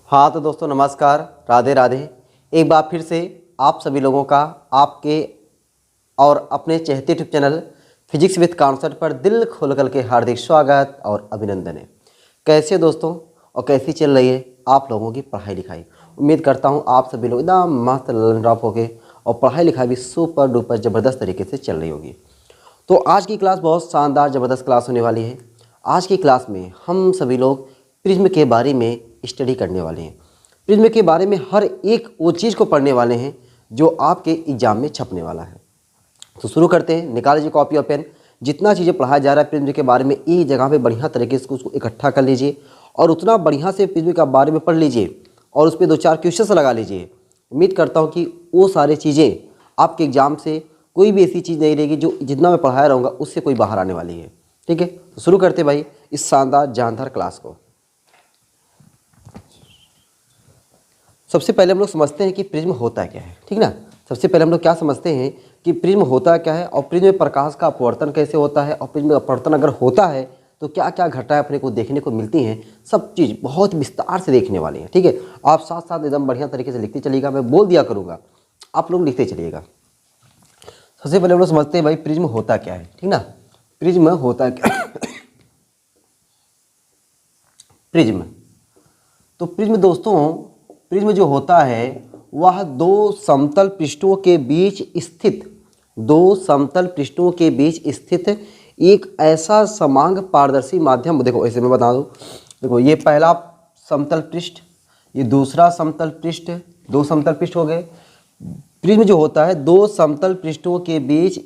हाँ तो दोस्तों नमस्कार, राधे राधे। एक बार फिर से आप सभी लोगों का आपके और अपने चहेते YouTube channel physics with concept पर दिल खोलकर के हार्दिक स्वागत और अभिनंदन है। कैसे दोस्तों और कैसी चल रही है आप लोगों की पढ़ाई लिखाई। उम्मीद करता हूँ आप सभी लोग एकदम मस्त लंडॉप हो गए और पढ़ाई लिखाई भी सुपर डुपर ज़बरदस्त तरीके से चल रही होगी। तो आज की क्लास बहुत शानदार ज़बरदस्त क्लास होने वाली है। आज की क्लास में हम सभी लोग प्रिज्म के बारे में स्टडी करने वाले हैं। प्रिज्म के बारे में हर एक वो चीज़ को पढ़ने वाले हैं जो आपके एग्जाम में छपने वाला है। तो शुरू करते हैं। निकाल लीजिए कॉपी और पेन। जितना चीज़ें पढ़ाया जा रहा है प्रिज्म के बारे में एक जगह पे बढ़िया तरीके से उसको इकट्ठा कर लीजिए और उतना बढ़िया से प्रिज्म के बारे में पढ़ लीजिए और उस पर 2-4 क्वेश्चन लगा लीजिए। उम्मीद करता हूँ कि वो सारी चीज़ें आपके एग्जाम से कोई भी ऐसी चीज़ नहीं रहेगी जो जितना मैं पढ़ाया रहूँगा उससे कोई बाहर आने वाली है। ठीक है, तो शुरू करते भाई इस शानदार जानदार क्लास को। सबसे पहले हम लोग समझते हैं कि प्रिज्म होता क्या है। ठीक ना, सबसे पहले हम लोग क्या समझते हैं कि प्रिज्म होता क्या है और प्रिज्म में प्रकाश का अपवर्तन कैसे होता है और प्रिज्म में अपवर्तन अगर होता है तो क्या क्या घटनाएं अपने को देखने को मिलती हैं। सब चीज़ बहुत विस्तार से देखने वाली है। ठीक है, आप साथ साथ एकदम बढ़िया तरीके से लिखते चलिएगा, मैं बोल दिया करूँगा, आप लोग लिखते चलिएगा। सबसे पहले हम लोग समझते हैं भाई प्रिज्म होता क्या है। ठीक ना, प्रिज्म होता क्या प्रिज्म तो प्रिज्म दोस्तों, प्रिज्म जो होता है वह दो समतल पृष्ठों के बीच स्थित एक ऐसा समांग पारदर्शी माध्यम। देखो ऐसे मैं बता दूं, देखो ये पहला समतल पृष्ठ, ये दूसरा समतल पृष्ठ, दो समतल पृष्ठ हो गए। प्रिज्म जो होता है दो समतल पृष्ठों के बीच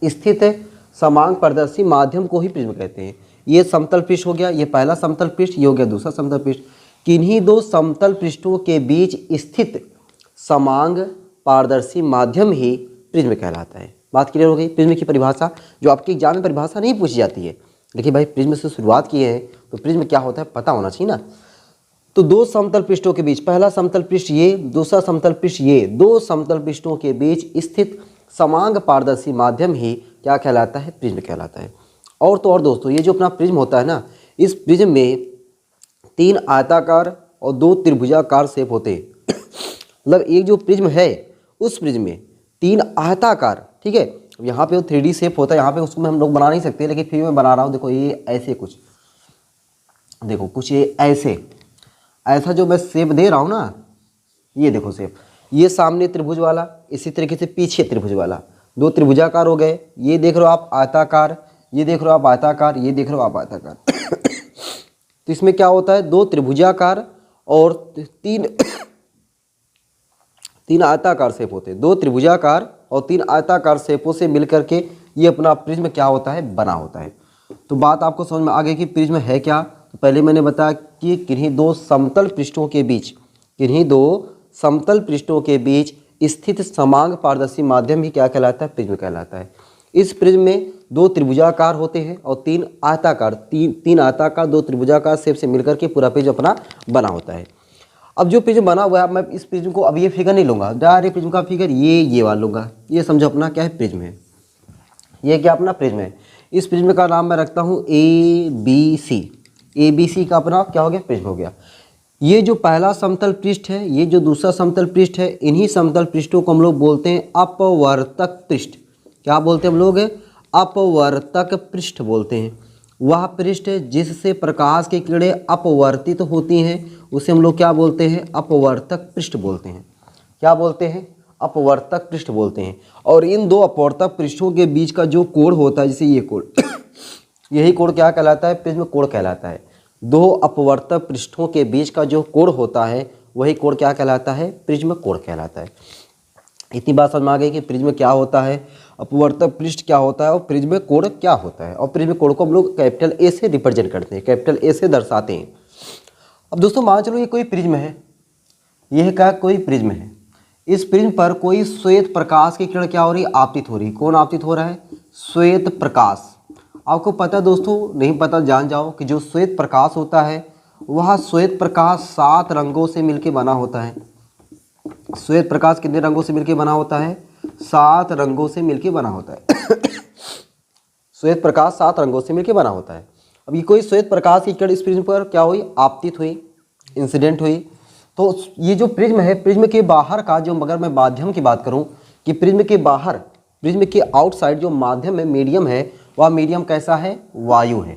स्थित समांग पारदर्शी माध्यम को ही प्रिज्म कहते हैं। ये समतल पृष्ठ हो गया, ये पहला समतल पृष्ठ, ये हो गया दूसरा समतल पृष्ठ। किन्हीं दो समतल पृष्ठों के बीच स्थित समांग पारदर्शी माध्यम ही प्रिज्म कहलाता है। बात क्लियर हो गई। प्रिज्म की परिभाषा जो आपके एग्जाम में परिभाषा नहीं पूछी जाती है, लेकिन भाई प्रिज्म से शुरुआत किए हैं तो प्रिज्म क्या होता है पता होना चाहिए ना। तो दो समतल पृष्ठों के बीच, पहला समतल पृष्ठ ये, दूसरा समतल पृष्ठ ये, दो समतल पृष्ठों के बीच स्थित समांग पारदर्शी माध्यम ही क्या कहलाता है, प्रिज्म कहलाता है। और तो और दोस्तों, ये जो अपना प्रिज्म होता है ना, इस प्रिज्म में 3 आयताकार और 2 त्रिभुजाकार शेप होते हैं। मतलब एक जो प्रिज्म है उस प्रिज्म में 3 आयताकार, ठीक है, यहाँ पे वो 3D शेप होता है, यहाँ पे उसको हम लोग बना नहीं सकते, लेकिन फिर मैं बना रहा हूँ। देखो ये ऐसे कुछ, देखो कुछ ये ऐसा जो मैं शेप दे रहा हूँ ना, ये देखो शेप, ये सामने त्रिभुज वाला, इसी तरीके से पीछे त्रिभुज वाला, 2 त्रिभुजाकार हो गए। ये देख रहे हो आप आयताकार, ये देख रहे हो आप आयताकार, ये देख रहे हो आप आयताकार। तो इसमें क्या होता है, 2 त्रिभुजाकार और 3 आयताकार शेप होते हैं। 2 त्रिभुजाकार और 3 आयताकार शेपों से मिलकर के ये अपना प्रिज्म क्या होता है, बना होता है। तो बात आपको समझ में आ गई कि प्रिज्म है क्या। तो पहले मैंने बताया कि किन्हीं दो समतल पृष्ठों के बीच स्थित समांग पारदर्शी माध्यम ही क्या कहलाता है, प्रिज्म कहलाता है। इस प्रिज्म में 2 त्रिभुजाकार होते हैं और 3 आयताकार, 2 त्रिभुजाकार शेप से मिलकर के पूरा प्रिज्म अपना बना होता है। अब जो प्रिज्म बना हुआ है, मैं इस प्रिज्म को अब ये फिगर नहीं लूँगा, डायरेक्ट प्रिज्म का फिगर ये वाला लूँगा। ये समझो अपना क्या है, प्रिज्म है। ये क्या अपना प्रिज्म है। इस प्रिज्म का नाम मैं रखता हूँ ABC का अपना क्या हो गया, प्रिज्म हो गया। ये जो पहला समतल पृष्ठ है, ये जो दूसरा समतल पृष्ठ है, इन्हीं समतल पृष्ठों को हम लोग बोलते हैं अपवर्तक पृष्ठ। क्या बोलते हैं हम लोग, अपवर्तक पृष्ठ बोलते हैं। वह पृष्ठ जिससे प्रकाश की किरणें अपवर्तित होती हैं उसे हम लोग क्या बोलते हैं, अपवर्तक पृष्ठ बोलते हैं। क्या बोलते हैं, अपवर्तक पृष्ठ बोलते हैं। और इन 2 अपवर्तक पृष्ठों के बीच का जो कोण होता है, जैसे ये कोण यही कोण क्या कहलाता है, प्रिज्म कोण कहलाता है। 2 अपवर्तक पृष्ठों के बीच का जो कोण होता है वही कोण क्या कहलाता है, प्रिज्म कोण कहलाता है। इतनी बात समझ में आ गई कि प्रिज्म क्या होता है, अपवर्तक पृष्ठ क्या होता है और प्रिज्म कोण क्या होता है। और प्रिज्म कोण को हम लोग कैपिटल ए से रिप्रेजेंट करते हैं, कैपिटल ए से दर्शाते हैं। अब दोस्तों मान चलो ये कोई प्रिज्म है, यह क्या कोई प्रिज्म है। इस प्रिज्म पर कोई श्वेत प्रकाश की किरण क्या हो रही है, आपतित हो रही है। कौन आपतित हो रहा है, श्वेत प्रकाश। आपको पता है दोस्तों, नहीं पता जान जाओ कि जो श्वेत प्रकाश होता है वह श्वेत प्रकाश 7 रंगों से मिलकर बना होता है। श्वेत प्रकाश कितने रंगों से मिलकर बना होता है, 7 रंगों से मिलकर बना होता है। श्वेत प्रकाश 7 रंगों से मिलकर बना होता है। अब ये कोई श्वेत प्रकाश की किरण इस प्रिज्म पर क्या हुई, आपतित हुई, इंसिडेंट हुई। तो ये जो प्रिज्म है, प्रिज्म के बाहर का जो, अगर मैं माध्यम की बात करूं कि प्रिज्म के बाहर, प्रिज्म के आउटसाइड जो माध्यम है, मीडियम है, वह मीडियम कैसा है, वायु है।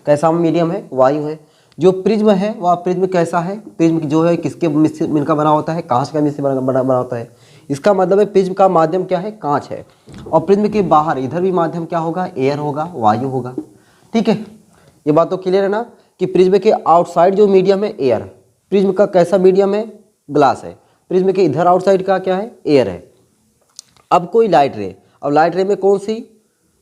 कैसा मीडियम है, वायु है। जो प्रिज्म है वह प्रिज्म कैसा है, प्रिज्म जो है किसके मिलकर बना होता है, कांच का मिलकर बना होता है। इसका मतलब है प्रिज्म का माध्यम क्या है, कांच है। और प्रिज्म के बाहर इधर भी माध्यम क्या होगा, एयर होगा, वायु होगा। ठीक है, ये बात तो क्लियर है ना कि प्रिज्म के आउटसाइड जो मीडियम है एयर, प्रिज्म का कैसा मीडियम है, ग्लास है। प्रिज्म के इधर आउटसाइड का क्या है, एयर है। अब कोई लाइट रे, अब लाइट रे में कौन सी,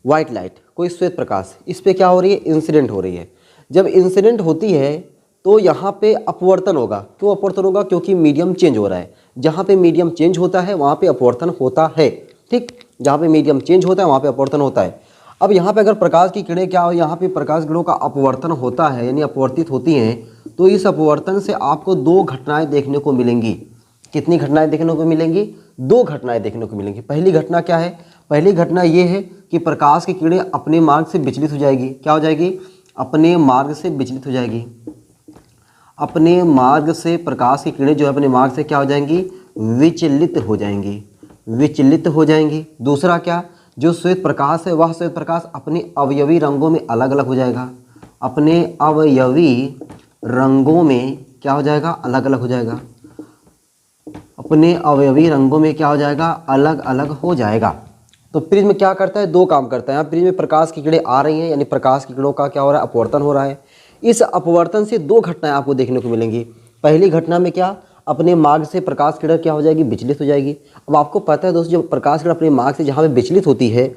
व्हाइट लाइट, कोई श्वेत प्रकाश, इस पे क्या हो रही है, इंसिडेंट हो रही है। जब इंसिडेंट होती है तो यहाँ पे अपवर्तन होगा। क्यों अपवर्तन होगा, क्योंकि मीडियम चेंज हो रहा है। जहाँ पे मीडियम चेंज होता है वहाँ पे अपवर्तन होता है। ठीक, जहाँ पे मीडियम चेंज होता है वहाँ पे अपवर्तन होता है। अब यहाँ पे अगर प्रकाश की किरणें क्या हो, यहाँ पे प्रकाश किरणों का अपवर्तन होता है, यानी अपवर्तित होती हैं, तो इस अपवर्तन से आपको दो घटनाएं देखने को मिलेंगी। कितनी घटनाएं देखने को मिलेंगी, दो घटनाएं देखने को मिलेंगी। पहली घटना क्या है, पहली घटना ये है कि प्रकाश की किरणें अपने मार्ग से विचलित हो जाएगी। क्या हो जाएगी, अपने मार्ग से विचलित हो जाएगी। अपने मार्ग से प्रकाश की किरणें जो है अपने मार्ग से क्या हो जाएंगी, विचलित हो जाएंगी, विचलित हो जाएंगी। दूसरा क्या, जो श्वेत प्रकाश है वह श्वेत प्रकाश अपने अवयवी रंगों में अलग अलग हो जाएगा। अपने अवयवी रंगों में क्या हो जाएगा, अलग अलग हो जाएगा। अपने अवयवी रंगों में क्या हो जाएगा, अलग अलग हो जाएगा। तो प्रिज्म क्या करता है, दो काम करता है। यहाँ प्रिज्म में प्रकाश की किरणें आ रही हैं, यानी प्रकाश की किरणों का क्या हो रहा है, अपवर्तन हो रहा है। इस अपवर्तन से दो घटनाएं आपको देखने को मिलेंगी। पहली घटना में क्या, अपने मार्ग से प्रकाश किरण क्या हो जाएगी, विचलित हो जाएगी। अब आपको पता है दोस्तों, जब प्रकाश किरण अपने मार्ग से जहाँ पे विचलित होती है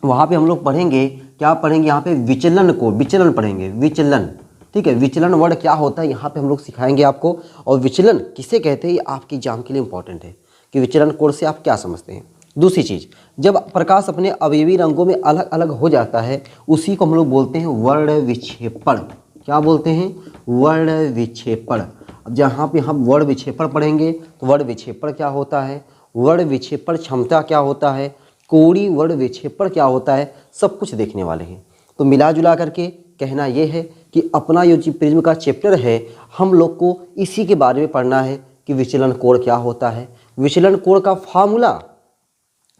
वहाँ पे हम लोग पढ़ेंगे, क्या पढ़ेंगे, यहाँ पे विचलन को, विचलन पढ़ेंगे, विचलन। ठीक है, विचलन वर्ड क्या होता है यहाँ पे हम लोग सिखाएंगे आपको। और विचलन किसे कहते हैं, ये आपके एग्जाम के लिए इंपॉर्टेंट है कि विचलन कोड से आप क्या समझते हैं। दूसरी चीज़, जब प्रकाश अपने अवयवी रंगों में अलग अलग हो जाता है, उसी को हम लोग बोलते हैं वर्ण विक्षेपण। क्या बोलते हैं, वर्ण विक्षेपण। अब जहाँ पे हम वर्ण विक्षेपण पढ़ेंगे तो वर्ण विक्षेपण क्या होता है, वर्ण विक्षेपण क्षमता क्या होता है, कोणीय वर्ण विक्षेपण क्या होता है, सब कुछ देखने वाले हैं। तो मिला जुला करके कहना ये है कि अपना जो प्रिज्म का चैप्टर है, हम लोग को इसी के बारे में पढ़ना है कि विचलन कोण क्या होता है। विचलन कोण का फार्मूला,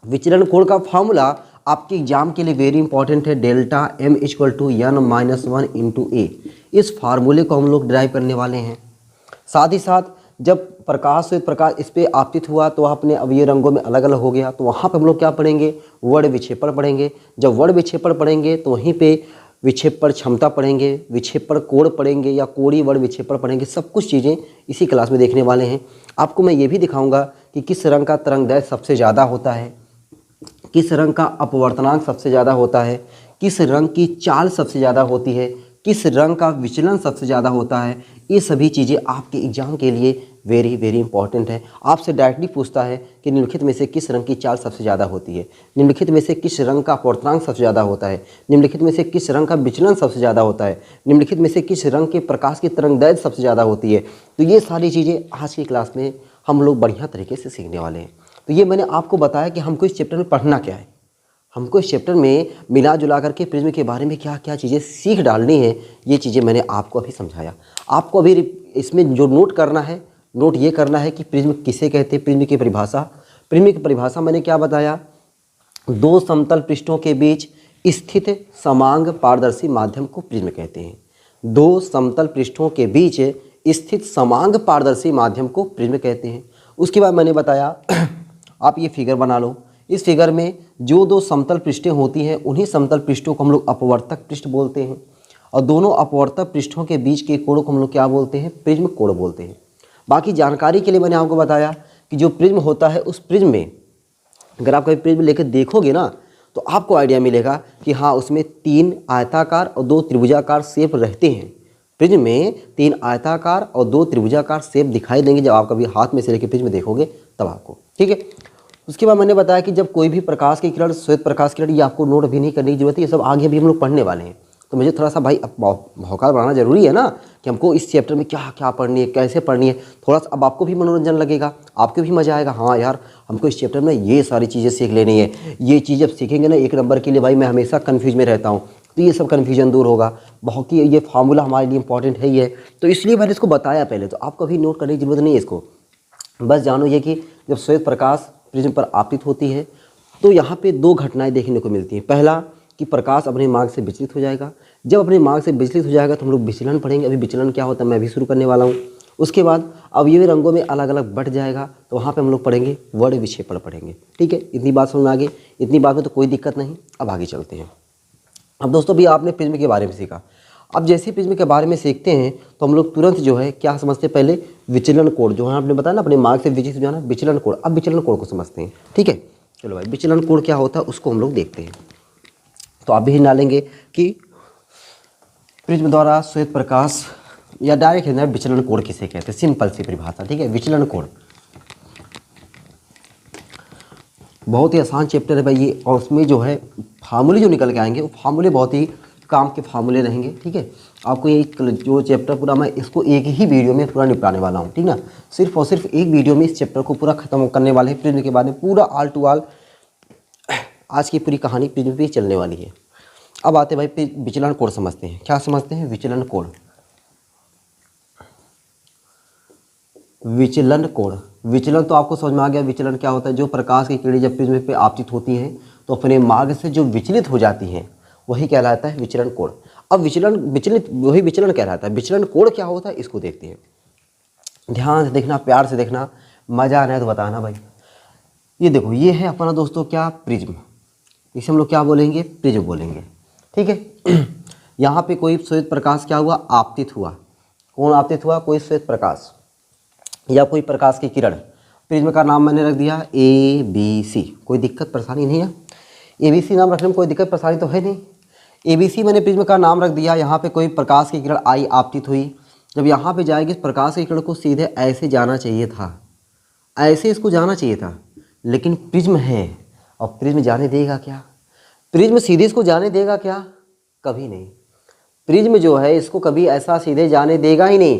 विचलन कोण का फार्मूला आपके एग्जाम के लिए वेरी इंपॉर्टेंट है, delta m equal to n-1 into A. इस फार्मूले को हम लोग ड्राइव करने वाले हैं। साथ ही साथ जब प्रकाश से प्रकाश इस पर आपतित हुआ तो वह अपने अवयवी रंगों में अलग अलग हो गया, तो वहाँ पर हम लोग क्या पढ़ेंगे, वर्ण विक्षेपण पढ़ेंगे। जब वर्ण विक्षेपण पढ़ेंगे तो वहीं पे विक्षेपण क्षमता पढ़ेंगे, विक्षेपण कोण पढ़ेंगे या कोणीय वर्ण विक्षेपण पढ़ेंगे। सब कुछ चीज़ें इसी क्लास में देखने वाले हैं। आपको मैं ये भी दिखाऊंगा कि किस रंग का तरंगदैर्घ्य सबसे ज़्यादा होता है, किस रंग का अपवर्तनांक सबसे ज़्यादा होता है, किस रंग की चाल सबसे ज़्यादा होती है, किस रंग का विचलन सबसे ज़्यादा होता है। ये सभी चीज़ें आपके एग्जाम के लिए वेरी वेरी इंपॉर्टेंट है। आपसे डायरेक्टली पूछता है कि निम्नलिखित में से किस रंग की चाल सबसे ज़्यादा होती है, निम्नलिखित में से किस रंग का अपवर्तनांक सबसे ज़्यादा होता है, निम्नलिखित में से किस रंग का विचलन सबसे ज़्यादा होता है, निम्नलिखित में से किस रंग के प्रकाश की तरंगदैर्घ्य सबसे ज़्यादा होती है। तो ये सारी चीज़ें आज की क्लास में हम लोग बढ़िया तरीके से सीखने वाले हैं। तो ये मैंने आपको बताया कि हमको इस चैप्टर में पढ़ना क्या है, हमको इस चैप्टर में मिला जुला करके प्रिज्म के बारे में क्या क्या चीज़ें सीख डालनी है, ये चीज़ें मैंने आपको अभी समझाया। आपको अभी इसमें जो नोट करना है, नोट ये करना है कि प्रिज्म किसे कहते हैं, प्रिज्म की परिभाषा। प्रिज्म की परिभाषा मैंने क्या बताया, दो समतल पृष्ठों के बीच स्थित समांग पारदर्शी माध्यम को प्रिज्म कहते हैं। दो समतल पृष्ठों के बीच स्थित समांग पारदर्शी माध्यम को प्रिज्म कहते हैं। उसके बाद मैंने बताया आप ये फिगर बना लो, इस फिगर में जो दो समतल पृष्ठें होती हैं उन्हीं समतल पृष्ठों को हम लोग अपवर्तक पृष्ठ बोलते हैं, और दोनों अपवर्तक पृष्ठों के बीच के कोण को हम लोग क्या बोलते हैं, प्रिज्म कोण बोलते हैं। बाकी जानकारी के लिए मैंने आपको बताया कि जो प्रिज्म होता है उस प्रिज्म में अगर आप कभी प्रिज्म लेकर देखोगे ना तो आपको आइडिया मिलेगा कि हाँ उसमें तीन आयताकार और दो त्रिभुजाकार शेप रहते हैं। प्रिज्म में तीन आयताकार और दो त्रिभुजाकार शेप दिखाई देंगे जब आप कभी हाथ में से लेकर प्रिज्म देखोगे तब आपको, ठीक है। उसके बाद मैंने बताया कि जब कोई भी प्रकाश की किरण, श्वेत प्रकाश की किरण, ये आपको नोट भी नहीं करने की जरूरत है, ये सब आगे भी हम लोग पढ़ने वाले हैं। तो मुझे थोड़ा सा भाई भौकाल बनाना जरूरी है ना कि हमको इस चैप्टर में क्या क्या पढ़नी है, कैसे पढ़नी है। थोड़ा सा अब आपको भी मनोरंजन लगेगा, आपको भी मज़ा आएगा, हाँ यार हमको इस चैप्टर में ये सारी चीज़ें सीख लेनी है। ये चीज़ जब सीखेंगे ना एक नंबर के लिए, भाई मैं हमेशा कन्फ्यूज में रहता हूँ, तो ये सब कन्फ्यूजन दूर होगा। बहुत ही ये फार्मूला हमारे लिए इंपॉर्टेंट है ही है, तो इसलिए मैंने इसको बताया पहले, तो आपको अभी नोट करने की जरूरत नहीं है इसको। बस जानो ये कि जब श्वेत प्रकाश प्रिज्म पर आपतित होती है तो यहाँ पे दो घटनाएं देखने को मिलती हैं। पहला कि प्रकाश अपने मार्ग से विचलित हो जाएगा। जब अपने मार्ग से विचलित हो जाएगा तो हम लोग विचलन पढ़ेंगे। अभी विचलन क्या होता है मैं भी शुरू करने वाला हूँ। उसके बाद अवयवी रंगों में अलग अलग बट जाएगा, तो वहाँ पे हम लोग पढ़ेंगे वर्ण विक्षेपण पढ़ेंगे। ठीक है, इतनी बात समझ में आगे, इतनी बात में तो कोई दिक्कत नहीं। अब आगे चलते हैं। अब दोस्तों भी आपने प्रिज्म के बारे में सीखा। अब जैसे प्रिज्म के बारे में सीखते हैं तो हम लोग तुरंत जो है क्या समझते हैं, पहले विचलन कोण, जो है आपने बताया ना अपने मार्ग से विचलित हो जाना, विचलन कोण। अब विचलन कोण को समझते हैं। ठीक है, चलो भाई विचलन कोण क्या होता है उसको हम लोग देखते हैं। तो आप भी डालेंगे कि प्रिज्म द्वारा श्वेत प्रकाश या डायरेक्ट है विचलन कोण किसे कहते हैं, सिंपल सी परिभाषा। ठीक है, विचलन कोण बहुत ही आसान चैप्टर है भाई ये, और उसमें जो है फार्मूले जो निकल के आएंगे वो फार्मूले बहुत ही काम के फार्मूले रहेंगे। ठीक है, आपको ये जो चैप्टर पूरा मैं इसको एक ही वीडियो में पूरा निपटाने वाला हूँ। ठीक ना, सिर्फ और सिर्फ एक वीडियो में इस चैप्टर को पूरा खत्म करने वाले हैं। प्रिज्म के बारे में पूरा आल टू आल आज की पूरी कहानी प्रिज्म पे चलने वाली है। अब आते भाई विचलन कोण समझते हैं। क्या समझते हैं? विचलन कोण। विचलन कोण, विचलन तो आपको समझ में आ गया। विचलन क्या होता है? जो प्रकाश की किरणें जब प्रिज्म पे आपतित होती हैं तो अपने मार्ग से जो विचलित हो जाती हैं वही कहलाता है विचलन कोण। अब विचलित वही विचलन कहलाता है। विचलन कोण क्या होता है इसको देखते हैं। ध्यान से देखना, प्यार से देखना, मजा आना है तो बताना भाई। ये देखो, ये है अपना दोस्तों क्या, प्रिज्म। इसे हम लोग क्या बोलेंगे? प्रिज्म बोलेंगे। ठीक है, यहाँ पे कोई श्वेत प्रकाश क्या हुआ? आपतित हुआ। कौन आपतित हुआ? कोई श्वेत प्रकाश या कोई प्रकाश की किरण। प्रिज्म का नाम मैंने रख दिया ABC। कोई दिक्कत परेशानी नहीं है, ABC नाम रखने में कोई दिक्कत परेशानी तो है नहीं। ABC मैंने प्रिज्म का नाम रख दिया। यहाँ पे कोई प्रकाश की किरण आई, आपतित हुई। जब यहाँ पे जाएगी इस प्रकाश की किरण को सीधे ऐसे जाना चाहिए था, ऐसे इसको जाना चाहिए था, लेकिन प्रिज्म है और प्रिज्म जाने देगा क्या? प्रिज्म सीधे इसको जाने देगा क्या? कभी नहीं। प्रिज्म जो है इसको कभी ऐसा सीधे जाने देगा ही नहीं।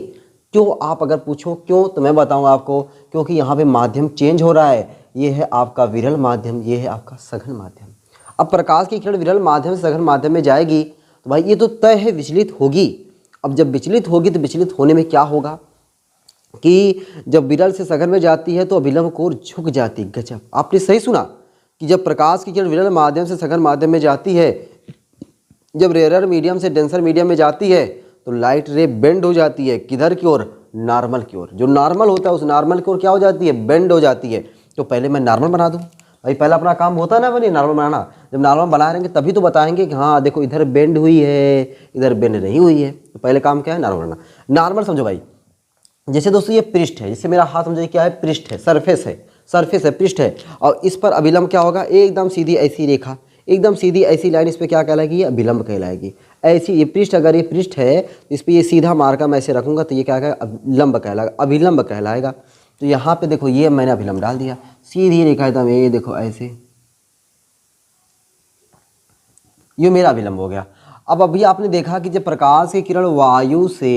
क्यों? आप अगर पूछो क्यों तो मैं बताऊंगा आपको, क्योंकि यहाँ पे माध्यम चेंज हो रहा है। ये है आपका विरल माध्यम, ये है आपका सघन माध्यम। अब प्रकाश की किरण विरल माध्यम से सघन माध्यम में जाएगी तो भाई ये तो तय है विचलित होगी। अब जब विचलित होगी तो विचलित होने में क्या होगा कि जब विरल से सघन में जाती है तो अभिलंब कोण झुक जाती। गजब, आपने सही सुना कि जब प्रकाश की किरण विरल माध्यम से सघन माध्यम में जाती है, जब रेयर मीडियम से डेंसर मीडियम में जाती है तो लाइट रे बेंड हो जाती है। किधर की ओर? नॉर्मल की ओर। जो नॉर्मल होता है उस नॉर्मल की ओर क्या हो जाती है? बेंड हो जाती है। तो पहले मैं नॉर्मल बना दूं भाई, पहला अपना काम होता है ना भाई नॉर्मल बनाना। जब नॉर्मल बना रहेंगे तभी तो बताएंगे कि हाँ देखो इधर बेंड हुई है, इधर बेंड नहीं हुई है। तो पहले काम क्या है? नॉर्मल बनाना। नॉर्मल समझो भाई, जैसे दोस्तों ये पृष्ठ है, जैसे मेरा हाथ समझो क्या है? पृष्ठ है, सरफेस है, सरफेस है, पृष्ठ है, और इस पर अभिलंब क्या होगा? एकदम सीधी ऐसी रेखा, एकदम सीधी ऐसी लाइन, इस पर क्या कहलाएगी? ये अभिलंब कहलाएगी। ऐसी ये पृष्ठ, अगर ये पृष्ठ है इस पर ये सीधा मार्का मैं ऐसे रखूंगा तो ये क्या कहलाएगा? अभिलंब कहलाएगा, अभिलंब कहलाएगा। तो यहाँ पे देखो ये मैंने अभिलंब डाल दिया, सीधी रेखा एकदम, ये देखो ऐसे, ये मेरा अभिलंब हो गया। अब अभी आपने देखा कि जब प्रकाश की किरण वायु से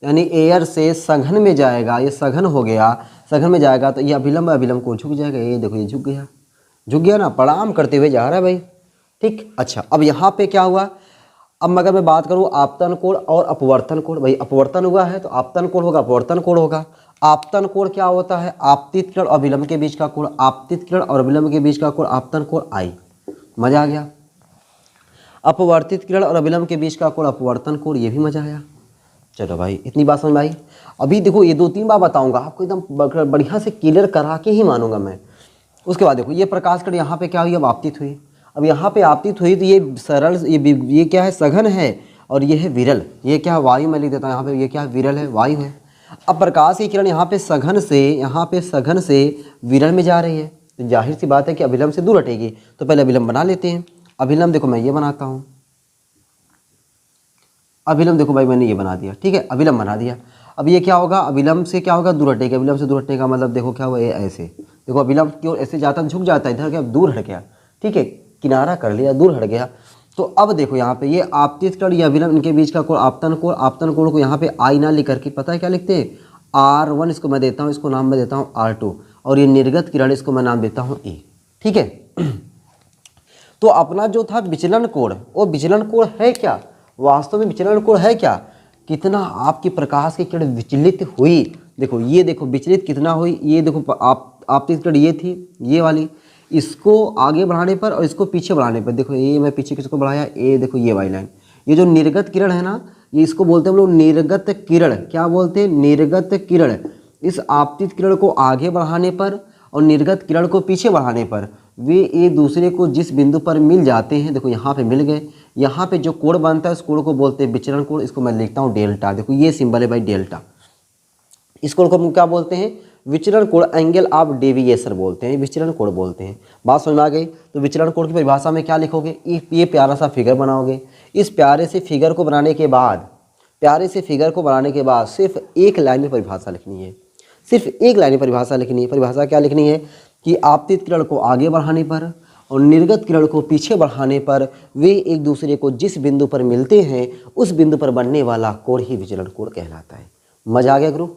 यानी एयर से सघन में जाएगा, ये सघन हो गया, सघन में जाएगा तो ये अभिलंब, अभिलंब को झुक जाएगा। ये देखो ये झुक गया, झुक गया ना, प्रणाम करते हुए जा रहा है भाई। ठीक, अच्छा अब यहाँ पे क्या हुआ? अब अगर मैं बात करूँ आपतन कोण और अपवर्तन कोण, भाई अपवर्तन हुआ है तो आपतन कोण होगा, अपवर्तन कोण होगा। आपतन कोण क्या होता है? आपतित किरण और अभिलंब के बीच का कोण। आपतित किरण और अभिलंब के बीच का कोण आपतन कोण। आई, मजा आ गया। अपवर्तित किरण और अभिलंब के बीच का कोण अपवर्तन कोण, ये भी मजा आया। चलो भाई इतनी बात समझ में आई। अभी देखो ये 2-3 बार बताऊंगा आपको, एकदम बढ़िया से क्लियर करा के ही मानूंगा मैं। उसके बाद देखो ये प्रकाश किरण यहाँ पे क्या हुई? अब आपतित हुई। अब यहाँ पे आपतित हुई तो ये सरल, ये क्या है? सघन है, और ये है विरल। ये क्या है? वायु। मैं लिख देता हूँ यहाँ पे, ये क्या है? विरल है, वायु है। अब प्रकाश की किरण यहाँ पे सघन से, यहाँ पे सघन से विरल में जा रही है, तो जाहिर सी बात है कि अभिलंब से दूर हटेगी। तो पहले अभिलंब बना लेते हैं। अभिलंब देखो मैं ये बनाता हूँ, अभिलंब देखो भाई मैंने ये बना दिया। ठीक है, अभिलंब बना दिया। अब ये क्या होगा? अभिलंब से क्या होगा? दूर हटेगा। अभिलंब से दूर हटने का मतलब देखो क्या हुआ? ये ऐसे देखो, अभिलंब की ओर ऐसे जाता झुक जाता है, इधर क्या दूर हट गया। ठीक है, किनारा कर लिया, दूर हट गया। तो अब देखो यहाँ पे ये आपतित किरण या अभिलंब, इनके बीच का कोण आपतन कोण। आपतन कोण को यहाँ पे आई ना लिख करके पता है क्या लिखते हैं? R1 इसको मैं देता हूँ, इसको नाम मैं देता हूँ R2, और ये निर्गत किरण इसको मैं नाम देता हूँ E। ठीक है, तो अपना जो था विचलन कोण, वो विचलन कोण है क्या, वास्तव में विचलन कोण है क्या, कितना आपकी प्रकाश की किरण विचलित हुई। देखो ये देखो विचलित कितना हुई, ये देखो आपकी किरण ये थी ये वाली, इसको आगे बढ़ाने पर और इसको पीछे बढ़ाने पर, देखो ये मैं पीछे किसको बढ़ाया, ये देखो ये वाली लाइन, ये जो निर्गत किरण है ना, ये इसको बोलते हैं हम लोग निर्गत किरण। क्या बोलते हैं, निर्गत किरण। इस आपतित किरण को आगे बढ़ाने पर और निर्गत किरण को पीछे बढ़ाने पर वे एक दूसरे को जिस बिंदु पर मिल जाते हैं, देखो यहाँ पे मिल गए, यहाँ पे जो कोण बनता है उस कोण को बोलते हैं विचलन कोण। इसको मैं लिखता हूँ डेल्टा, देखो ये सिंबल है भाई डेल्टा। इस कोण को हम क्या बोलते हैं, विचलन कोण, एंगल ऑफ डेविएशन बोलते हैं, विचलन कोण बोलते हैं। बात समझ में आ गई। तो विचलन कोण की परिभाषा में क्या लिखोगे, ये प्यारा सा फिगर बनाओगे। इस प्यारे से फिगर को बनाने के बाद सिर्फ एक लाइन में परिभाषा लिखनी है, सिर्फ एक लाइन में परिभाषा लिखनी है। परिभाषा क्या लिखनी है कि आपतित किरण को आगे बढ़ाने पर और निर्गत किरण को पीछे बढ़ाने पर वे एक दूसरे को जिस बिंदु पर मिलते हैं उस बिंदु पर बनने वाला कोण ही विचलन कोण कहलाता है। मजा आ गया गुरु,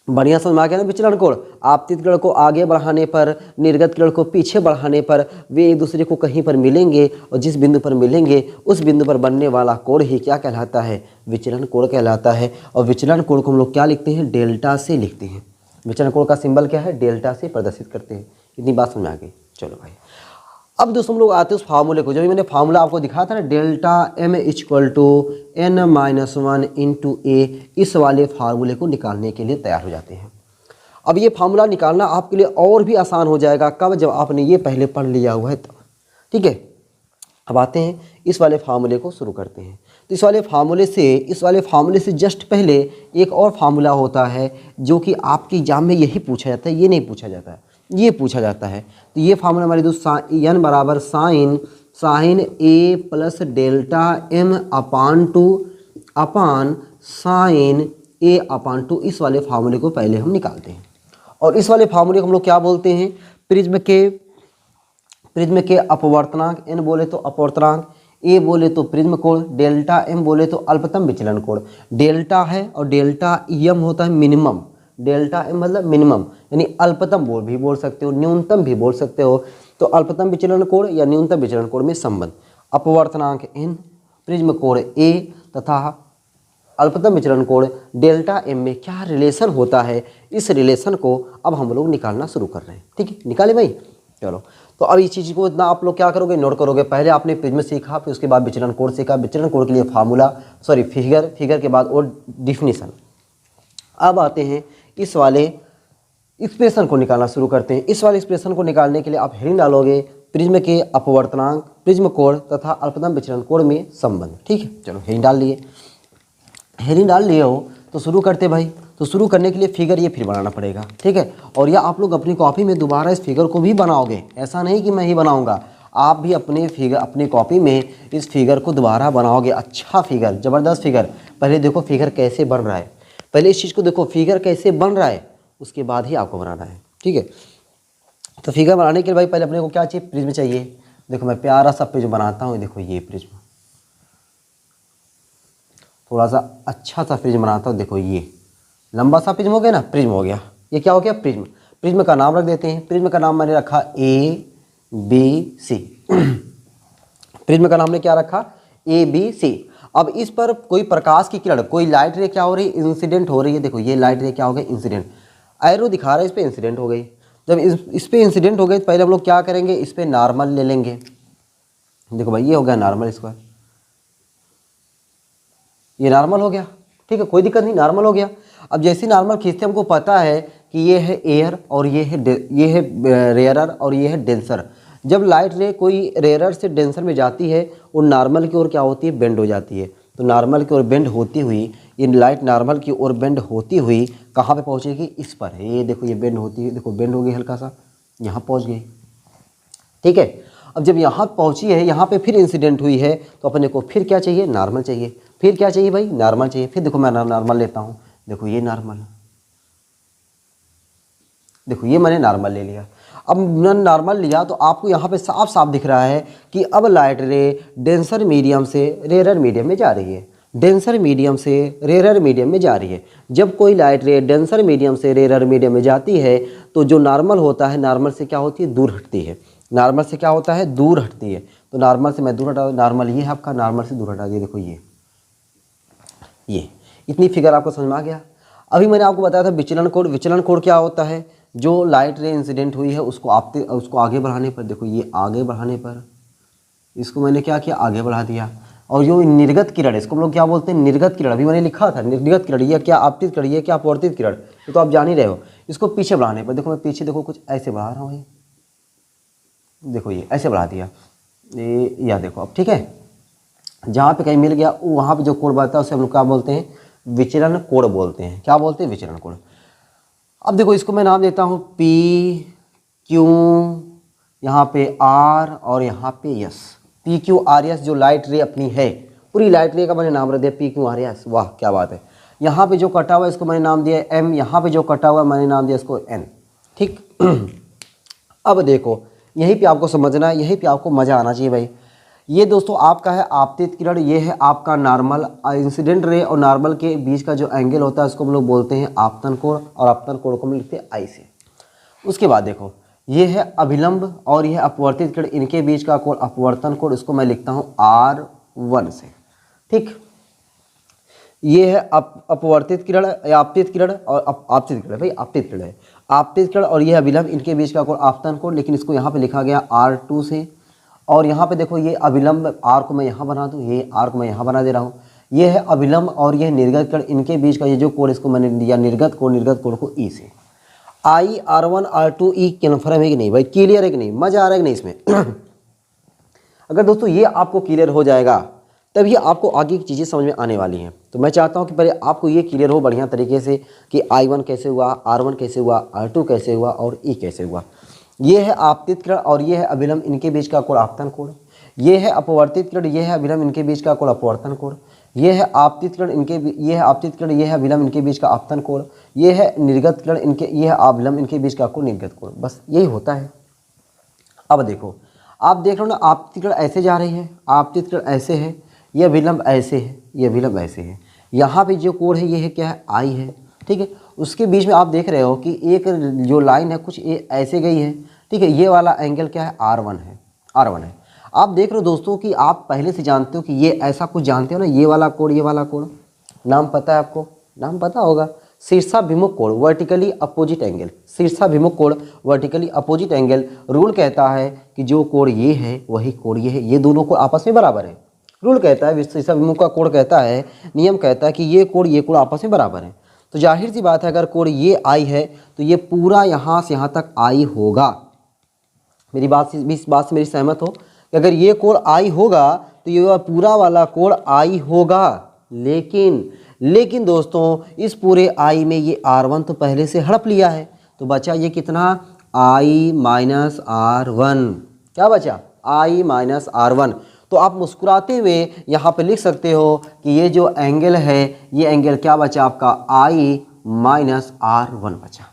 बढ़िया समझ में आ गया ना। विचलन कोण, आपतित किरण को आगे बढ़ाने पर निर्गत किरण को पीछे बढ़ाने पर वे एक दूसरे को कहीं पर मिलेंगे और जिस बिंदु पर मिलेंगे उस बिंदु पर बनने वाला कोण ही क्या कहलाता है, विचलन कोण कहलाता है। और विचलन कोण को हम लोग क्या लिखते हैं, डेल्टा से लिखते हैं। विचलन कोण का सिंबल क्या है, डेल्टा से प्रदर्शित करते हैं। इतनी बात समझ में आ गई। चलो भाई, अब दोस्तों हम लोग आते हैं उस फार्मूले को, जब मैंने फार्मूला आपको दिखाया था ना, डेल्टा m = n-1 × a, इस वाले फार्मूले को निकालने के लिए तैयार हो जाते हैं। अब ये फार्मूला निकालना आपके लिए और भी आसान हो जाएगा, कब, जब आपने ये पहले पढ़ लिया हुआ है तब। ठीक है, अब आते हैं इस वाले फार्मूले को शुरू करते हैं। तो इस वाले फार्मूले से जस्ट पहले एक और फार्मूला होता है जो कि आपके एग्जाम में यही पूछा जाता है, ये नहीं पूछा जाता है, ये पूछा जाता है। तो ये फार्मूला हमारे दोस्त n बराबर sine a plus delta m upon 2 upon sine a upon 2, इस वाले फार्मूले को पहले हम निकालते हैं। और इस वाले फार्मूले को हम लोग क्या बोलते हैं, प्रिज्म के अपवर्तनांक, n बोले तो अपवर्तनांक, a बोले तो प्रिज्म कोण, डेल्टा m बोले तो अल्पतम विचलन कोण। डेल्टा है और डेल्टा m होता है मिनिमम, डेल्टा m मतलब मिनिमम, यानी अल्पतम भी बोल सकते हो, न्यूनतम भी बोल सकते हो। तो अल्पतम विचलन कोण या न्यूनतम विचलन कोण में संबंध, अपवर्तनांक n, प्रिज्म कोण a तथा अल्पतम विचलन कोण डेल्टा m में क्या रिलेशन होता है, इस रिलेशन को अब हम लोग निकालना शुरू कर रहे हैं। ठीक है, निकाले भाई। चलो, तो अब इस चीज़ को इतना आप लोग क्या करोगे, नोट करोगे। पहले आपने प्रिज्म सीखा, फिर उसके बाद विचलन कोण सीखा, विचलन कोण के लिए फार्मूला, फिगर के बाद और डिफिनीशन। अब आते हैं इस वाले एक्सप्रेशन को निकालना शुरू करते हैं। इस वाले एक्सप्रेशन को निकालने के लिए आप हेडिंग डालोगे, प्रिज्म के अपवर्तनांक, प्रिज्म कोण तथा अल्पतम विचलन कोण में संबंध। ठीक है, चलो हेडिंग डाल लिए हो तो शुरू करते भाई। तो शुरू करने के लिए फिगर ये फिर बनाना पड़ेगा। ठीक है, और यह आप लोग अपनी कॉपी में दोबारा इस फिगर को भी बनाओगे, ऐसा नहीं कि मैं ही बनाऊंगा, आप भी अपनी कॉपी में इस फिगर को दोबारा बनाओगे। अच्छा फिगर, ज़बरदस्त फिगर। पहले देखो फिगर कैसे बन रहा है, पहले इस चीज़ को देखो फिगर कैसे बन रहा है, उसके बाद ही आपको बनाना है। ठीक है, तो फिगर बनाने के लिए भाई पहले अपने को क्या चाहिए, प्रिज्म चाहिए। देखो मैं प्यारा सा प्रिज्म बनाता हूँ, देखो ये प्रिज्म, थोड़ा सा अच्छा सा प्रिज्म बनाता हूँ। देखो ये लंबा सा प्रिज्म हो गया ना, प्रिज्म हो गया। ये क्या हो गया, प्रिज्म। प्रिज्म का नाम रख देते हैं। प्रिज्म का नाम मैंने रखा ABC। प्रिज्म का नाम हमने क्या रखा, ABC। अब इस पर कोई प्रकाश की किरण, कोई लाइट रे क्या हो रही है, इंसिडेंट हो रही है। देखो ये लाइट रे क्या हो गई, इंसिडेंट, एरो दिखा रहा है, इस पर इंसिडेंट हो गई। जब इस पर इंसिडेंट हो गई तो पहले हम लोग क्या करेंगे, इस पर नॉर्मल ले लेंगे। देखो भाई ये हो गया नॉर्मल, इसका ये नॉर्मल हो गया। ठीक है, कोई दिक्कत नहीं, नॉर्मल हो गया। अब जैसे नॉर्मल खींचते हमको पता है कि ये है एयर और ये है रेयरर और ये है डेंसर। जब लाइट रे कोई रेयरर से डेंसर में जाती है, वो नॉर्मल की ओर क्या होती है, बेंड हो जाती है। तो नॉर्मल की ओर बेंड होती हुई ये लाइट नॉर्मल की ओर बेंड होती हुई कहाँ पे पहुँचेगी, इस पर। ये देखो ये बेंड होती है, देखो बेंड हो गई हल्का सा, यहाँ पहुँच गई। ठीक है, अब जब यहाँ पहुँची है, यहाँ पे फिर इंसिडेंट हुई है, तो अपने को फिर क्या चाहिए, नॉर्मल चाहिए। फिर क्या चाहिए भाई, नॉर्मल चाहिए। फिर देखो मैं नॉर्मल लेता हूँ, देखो ये नॉर्मल, देखो ये मैंने नॉर्मल ले लिया। अब मैंने नॉर्मल लिया तो आपको यहाँ पे साफ साफ दिख रहा है कि अब लाइट रे डेंसर मीडियम से रेरर मीडियम में जा रही है, डेंसर मीडियम से रेरर मीडियम में जा रही है। जब कोई लाइट रे डेंसर मीडियम से रेरर मीडियम में जाती है तो जो नॉर्मल होता है, नॉर्मल से क्या होती है, दूर हटती है। नॉर्मल से क्या होता है, दूर हटती है। तो नॉर्मल से मैं दूर हटा, नॉर्मल ये है आपका, नॉर्मल से दूर हटा दिया। देखो ये इतनी फिगर आपको समझ में आ गया। अभी मैंने आपको बताया था विचलन कोण। विचलन कोण क्या होता है, जो लाइट रे इंसिडेंट हुई है उसको आगे बढ़ाने पर, देखो ये आगे बढ़ाने पर इसको मैंने क्या किया, आगे बढ़ा दिया। और जो निर्गत किरण है इसको हम लोग क्या बोलते हैं, निर्गत किरण। अभी मैंने लिखा था निर्गत किरण, ये क्या आपतित किरण, ये क्या अपवर्तित किरण, तो आप जान ही रहे हो। इसको पीछे बढ़ाने पर, देखो मैं पीछे देखो कुछ ऐसे बढ़ा रहा हूँ, देखो ये ऐसे बढ़ा दिया, ये या देखो अब ठीक है। जहाँ पे कहीं मिल गया वहाँ पे जो कोण बनता है उसे हम लोग क्या बोलते हैं, विचलन कोण बोलते हैं। क्या बोलते हैं, विचलन कोण। अब देखो इसको मैं नाम देता हूँ पी क्यू, यहाँ पे आर और यहाँ पे yes. P Q R S जो लाइट रे अपनी है, पूरी लाइट रे का मैंने नाम रख दिया पी क्यू आर एस। वाह क्या बात है। यहाँ पे जो कटा हुआ है इसको मैंने नाम दिया एम, यहाँ पे जो कटा हुआ है मैंने नाम दिया इसको एन। ठीक अब देखो यहीं पे आपको समझना है, यहीं पे आपको मज़ा आना चाहिए भाई। ये दोस्तों आपका है आपतित किरण, ये है आपका नॉर्मल। इंसिडेंट रे और नॉर्मल के बीच का जो एंगल होता है उसको हम लोग बोलते हैं आपतन कोण, और आपतन कोण को हम लिखते हैं आई से। उसके बाद देखो ये है अभिलंब और यह अपवर्तित किरण, इनके बीच का कोण अपवर्तन कोण, इसको मैं लिखता हूँ R1 से। ठीक, ये है अपवर्तित किरण या आपतित किरण, और आपतित किरण भाई आपतित किरण है, आपतित किरण और यह अभिलंब, इनके बीच का कोण आपतन कोण, लेकिन इसको यहाँ पे लिखा गया R2 से। और यहाँ पे देखो ये अभिलंब R को मैं यहाँ बना दूँ, ये R को मैं यहाँ बना दे रहा हूँ। ये है अभिलंब और यह निर्गत किरण, इनके बीच का ये जो कोण इसको मैंने दिया निर्गत कोण को E से। I R1 R2 E confirm है कि नहीं भाई, क्लियर है कि नहीं, मजा आ रहा है कि नहीं इसमें अगर दोस्तों ये आपको क्लियर हो जाएगा तभी आपको आगे की चीज़ें समझ में आने वाली हैं। तो मैं चाहता हूं कि पहले आपको ये क्लियर हो बढ़िया तरीके से कि I1 कैसे हुआ, R1 कैसे हुआ, R2 कैसे हुआ और E कैसे हुआ। ये है आपतित किरण और ये है अभिलंब, इनके बीच का कोण आपतन कोण। ये है अपवर्तित किरण, ये है अभिलंब, इनके बीच का कोण अपवर्तन कोण। ये है आपतित किरण, ये है आपतित किरण, ये है अभिलंब, इनके बीच का आपतन कोण। ये है निर्गत किरण, ये है अभिलंब, इनके बीच का कोण निर्गत कोण। बस यही होता है। अब देखो आप देख रहे हो ना, आपतित किरण ऐसे जा रही है, आपतित किरण ऐसे है, ये अभिलंब ऐसे है, ये अभिलंब ऐसे है। यहाँ पे जो कोण है ये है क्या है, आई है। ठीक है, उसके बीच में आप देख रहे हो कि एक जो लाइन है कुछ ऐसे गई है। ठीक है, ये वाला एंगल क्या है, R1 है, R1 है। आप देख रहे हो दोस्तों कि आप पहले से जानते हो कि ये ऐसा कुछ जानते हो ना, ये वाला कोण, ये वाला कोण नाम पता है आपको, नाम पता होगा, शीर्षाभिमुख कोण, वर्टिकली अपोजिट एंगल। शीर्षाभिमुख कोण वर्टिकली अपोजिट एंगल। रूल कहता है कि जो कोण ये है वही कोण ये है, ये दोनों कोण आपस में बराबर है। रूल कहता है, शीर्षाभिमुख का कोण कहता है, नियम कहता है कि ये कोण आपस में बराबर है। तो जाहिर सी बात है अगर कोण ये आई है तो ये पूरा यहाँ से यहाँ तक आई होगा। मेरी बात से इस बात से मेरी सहमत हो कि अगर ये कोण आई होगा तो ये पूरा वाला कोण आई होगा। लेकिन दोस्तों इस पूरे आई में ये R1 तो पहले से हड़प लिया है, तो बचा ये कितना, I माइनस R1। क्या बचा, I माइनस R1। तो आप मुस्कुराते हुए यहाँ पे लिख सकते हो कि ये जो एंगल है ये एंगल क्या बचा आपका, I माइनस R1 बचा,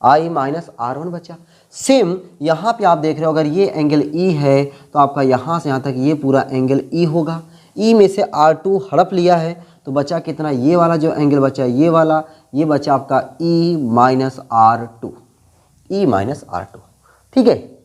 I माइनस R1 बचा। सेम यहाँ पे आप देख रहे हो अगर ये एंगल E है तो आपका यहाँ से यहाँ तक ये पूरा एंगल E होगा। E में से R2 हड़प लिया है तो बचा कितना, ये वाला जो एंगल बचा ये वाला, ये बचा आपका E minus R2, E minus R2। ठीक है,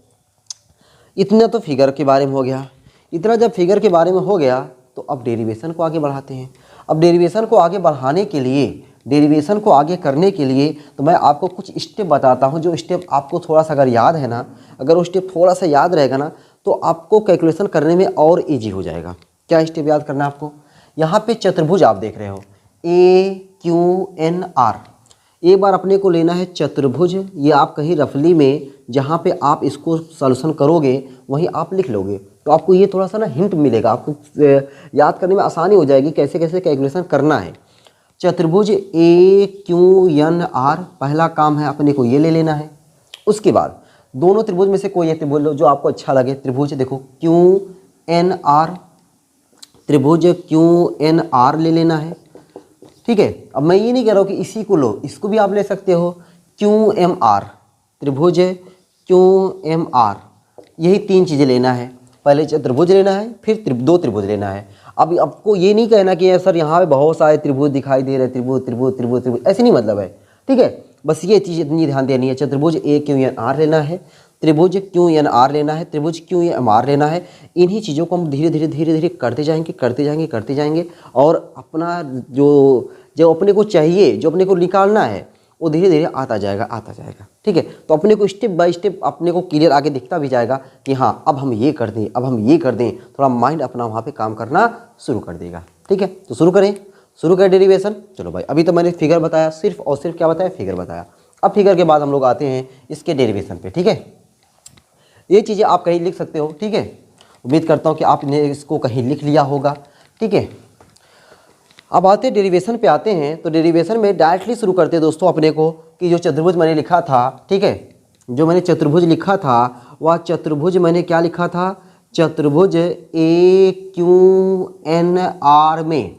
इतना तो फिगर के बारे में हो गया। इतना जब फिगर के बारे में हो गया तो अब डेरिवेशन को आगे बढ़ाते हैं। अब डेरिवेशन को आगे बढ़ाने के लिए, डेरिवेशन को आगे करने के लिए तो मैं आपको कुछ स्टेप बताता हूं, जो स्टेप आपको थोड़ा सा अगर याद है ना, अगर वो स्टेप थोड़ा सा याद रहेगा ना तो आपको कैलकुलेशन करने में और इजी हो जाएगा। क्या स्टेप याद करना है आपको, यहाँ पे चतुर्भुज आप देख रहे हो AQNR, एक बार अपने को लेना है चतुर्भुज। ये आप कहीं रफली में जहाँ पे आप इसको सॉल्यूशन करोगे वहीं आप लिख लोगे तो आपको ये थोड़ा सा ना हिंट मिलेगा, आपको याद करने में आसानी हो जाएगी कैसे कैसे कैलकुलेशन करना है। चतुर्भुज AQNR, पहला काम है अपने को ये ले लेना है। उसके बाद दोनों त्रिभुज में से कोई एक त्रिभुज लो जो आपको अच्छा लगे। त्रिभुज देखो QNR, त्रिभुज QNR ले लेना है। ठीक है, अब मैं ये नहीं कह रहा हूँ कि इसी को लो, इसको भी आप ले सकते हो QMR, त्रिभुज QMR। यही तीन चीज़ें लेना है, पहले चतुर्भुज लेना है फिर दो त्रिभुज लेना है। अब आपको ये नहीं कहना कि सर यहाँ पे बहुत सारे त्रिभुज दिखाई दे रहे, त्रिभुज त्रिभुज त्रिभुज त्रिभुज, ऐसे नहीं मतलब है। ठीक है, बस ये चीज़ इतनी ध्यान देनी है, चतुर्भुज AQNR लेना है। त्रिभुज क्यू एन आर लेना है, त्रिभुज क्यू एम आर लेना है। इन्हीं चीज़ों को हम धीरे धीरे करते जाएंगे और अपना जो अपने को चाहिए, जो अपने को निकालना है, वो धीरे धीरे आता जाएगा। ठीक है, तो अपने को स्टेप बाय स्टेप अपने को क्लियर आगे दिखता भी जाएगा कि हाँ अब हम ये कर दें, अब हम ये कर दें। थोड़ा माइंड अपना वहाँ पे काम करना शुरू कर देगा। ठीक है, तो शुरू करें डेरिवेशन। चलो भाई, अभी तो मैंने फिगर बताया, सिर्फ और सिर्फ क्या बताया, फिगर बताया। अब फिगर के बाद हम लोग आते हैं इसके डेरिवेशन पे। ठीक है, ये चीज़ें आप कहीं लिख सकते हो। ठीक है, उम्मीद करता हूँ कि आपने इसको कहीं लिख लिया होगा। ठीक है, अब आते हैं डेरिवेशन पे आते हैं। तो डेरिवेशन में डायरेक्टली शुरू करते हैं दोस्तों अपने को कि जो चतुर्भुज मैंने लिखा था, ठीक है, जो मैंने चतुर्भुज लिखा था वह चतुर्भुज मैंने क्या लिखा था, चतुर्भुज ए क्यू एन आर में,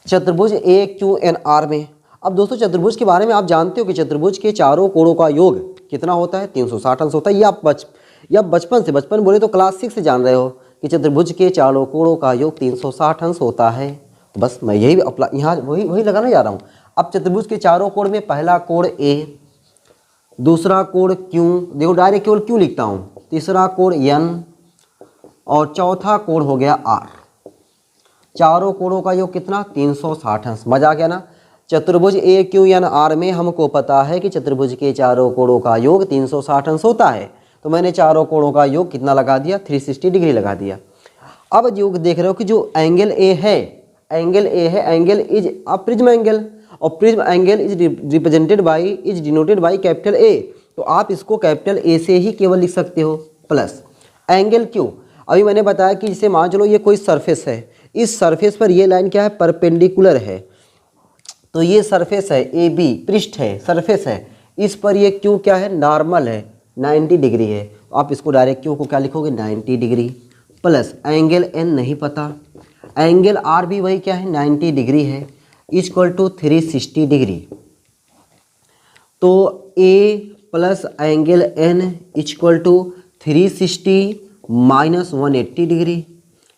चतुर्भुज ए क्यू एन आर में। अब दोस्तों चतुर्भुज के बारे में आप जानते हो कि चतुर्भुज के चारों कोणों का योग कितना होता है, 360 अंश होता है। ये आप बचपन बोले तो क्लास 6 से जान रहे हो कि चतुर्भुज के चारों कोणों का योग 360 अंश होता है। तो बस मैं यही यहाँ वही लगाने जा रहा हूँ। अब चतुर्भुज के चारों कोण में पहला कोण ए, दूसरा कोण क्यू, देखो डायरेक्ट केवल क्यू लिखता हूँ, तीसरा कोण एन और चौथा कोण हो गया आर। चारों कोणों का योग कितना, 360 अंश। मजा आ गया ना। चतुर्भुज ए क्यू एन आर में हमको पता है कि चतुर्भुज के चारों कोणों का योग 360 अंश होता है। तो मैंने चारों कोणों का योग कितना लगा दिया, 360 डिग्री लगा दिया। अब जो देख रहे हो कि जो एंगल ए है, angle is a prism angle, और prism angle is denoted by capital A. तो आप इसको कैपिटल ए से ही केवल लिख सकते हो, प्लस एंगल क्यू। अभी मैंने बताया कि जैसे मान चलो ये कोई सरफेस है, इस सरफेस पर ये लाइन क्या है, परपेंडिकुलर है। तो ये सरफेस है ए बी, पृष्ठ है, सरफेस है, इस पर ये क्यू क्या है, नॉर्मल है, 90 डिग्री है। तो आप इसको डायरेक्ट क्यू को क्या लिखोगे, 90 डिग्री, प्लस एंगल एन नहीं पता, एंगल आर भी वही क्या है, 90 डिग्री है, इक्वल टू 360 डिग्री। तो A plus angle N equal to 360 minus 180 degree.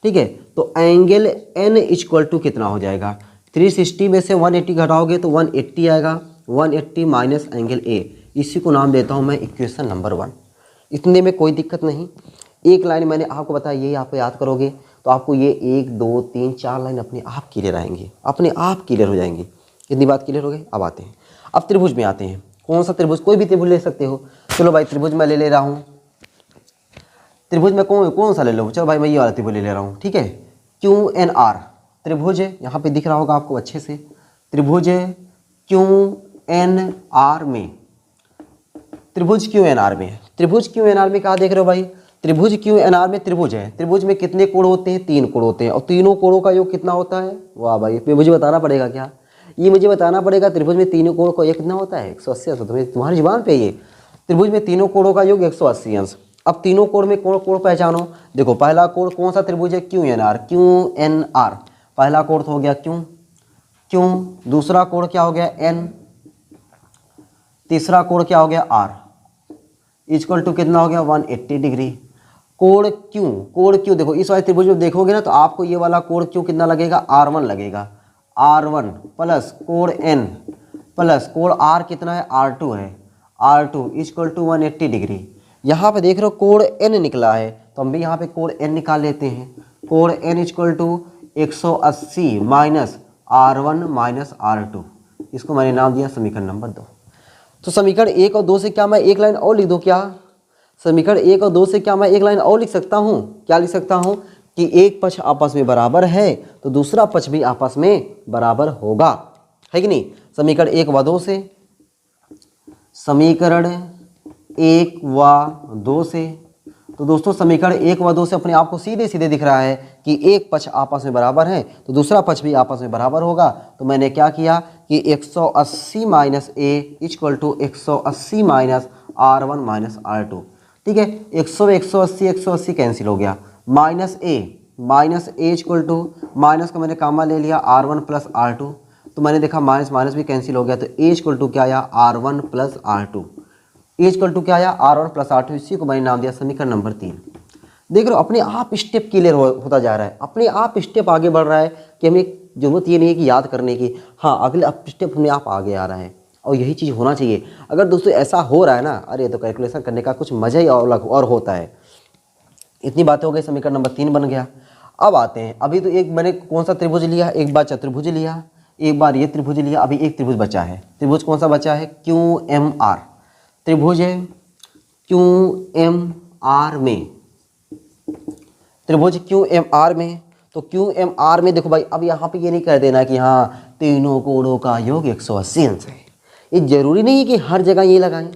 ठीक है, तो एंगल एन इक्वल टू कितना हो जाएगा, 360 में से 180 घटाओगे तो 180 आएगा, 180 माइनस एंगल ए। इसी को नाम देता हूँ मैं इक्वेशन नंबर 1। इतने में कोई दिक्कत नहीं। एक लाइन मैंने आपको बताया, यही आप याद करोगे तो आपको ये 1 2 3 4 लाइन अपने आप क्लियर आएंगी, अपने आप क्लियर हो जाएंगी। कितनी बात क्लियर हो गई। अब आते हैं, अब त्रिभुज में आते हैं। कौन सा त्रिभुज, कोई भी त्रिभुज ले सकते हो। चलो भाई त्रिभुज मैं ले रहा हूँ, त्रिभुज में कौन सा ले लो, चलो भाई मैं ये वाला त्रिभुज ले रहा हूँ। ठीक है, क्यू एन आर त्रिभुज है, यहाँ पे दिख रहा होगा आपको अच्छे से, त्रिभुज है क्यू एन आर में, त्रिभुज क्यू एन आर में। त्रिभुज क्यू एन आर में कहा देख रहे हो भाई, त्रिभुज क्यू एन आर में त्रिभुज है। त्रिभुज में कितने कोण होते हैं, 3 कोण होते हैं, और तीनों कोणों का योग कितना होता है। वाह भाई, ये मुझे बताना पड़ेगा क्या, ये मुझे बताना पड़ेगा। त्रिभुज में तीनों कोण का योग कितना होता है, 180 अंश। तुम्हारी जुबान पे ये त्रिभुज में तीनों कोणों का योग 180 अंश। अब तीनों कोण में कोण पहचानो। देखो पहला कोण कौन सा त्रिभुज है, क्यू एन आर। पहला कोण तो हो गया क्यू, दूसरा कोण क्या हो गया एन, तीसरा कोण क्या हो गया आर, इक्वल टू कितना हो गया 180 डिग्री। कोण क्यू देखो इस वाले त्रिभुज में देखोगे ना तो आपको ये वाला कोण क्यू कितना लगेगा, R1 लगेगा, R1 प्लस कोण एन प्लस कोण आर कितना है, R2 है, R2 इक्वल टू 180 डिग्री। यहाँ पे देख रहे हो कोण एन निकला है, तो हम भी यहाँ पे कोण एन निकाल लेते हैं। कोण N equal to 180 minus R1 minus R2। इसको मैंने नाम दिया समीकरण नंबर 2। तो समीकरण 1 और 2 से क्या मैं एक लाइन और लिख दूँ क्या, समीकरण 1 और 2 से क्या मैं एक लाइन और लिख सकता हूँ। क्या लिख सकता हूँ कि एक पक्ष आपस में बराबर है तो दूसरा पक्ष भी आपस में बराबर होगा, है कि नहीं। समीकरण 1 व 2 से, समीकरण 1 व 2 से, तो दोस्तों समीकरण 1 व 2 से अपने आप को सीधे सीधे दिख रहा है कि एक पक्ष आपस में बराबर है तो दूसरा पक्ष भी आपस में बराबर होगा। तो मैंने क्या किया कि 180 minus A equal to 180 minus R1 minus R2। ठीक है, 180 कैंसिल हो गया, minus A equal to, minus का मैंने कामा ले लिया R1 प्लस R2, तो मैंने देखा माइनस माइनस भी कैंसिल हो गया, तो ए इक्वल टू क्या आया R1 plus R2, A equal to क्या आया R1 प्लस R2। इसी को मैंने नाम दिया समीकरण नंबर 3। देख रहे हो अपने आप स्टेप क्लियर होता जा रहा है, अपने आप स्टेप आगे बढ़ रहा है कि हमें जरूरत ये नहीं है कि याद करने की, हाँ अगले स्टेप अपने आप आगे आ रहा है और यही चीज़ होना चाहिए। अगर दोस्तों ऐसा हो रहा है ना, अरे तो कैलकुलेशन करने का कुछ मज़ा ही और होता है। इतनी बातें हो गई, समीकरण नंबर 3 बन गया। अब आते हैं, अभी तो एक मैंने कौन सा त्रिभुज लिया, एक बार चतुर्भुज लिया, एक बार ये त्रिभुज लिया, अभी एक त्रिभुज बचा है। त्रिभुज कौन सा बचा है? QMR त्रिभुज है। QMR में, त्रिभुज QMR में, तो QMR में देखो भाई, अब यहाँ पे ये नहीं कर देना कि हाँ तीनों कोणों का योग 180 अंश है। ये जरूरी नहीं है कि हर जगह ये लगाएं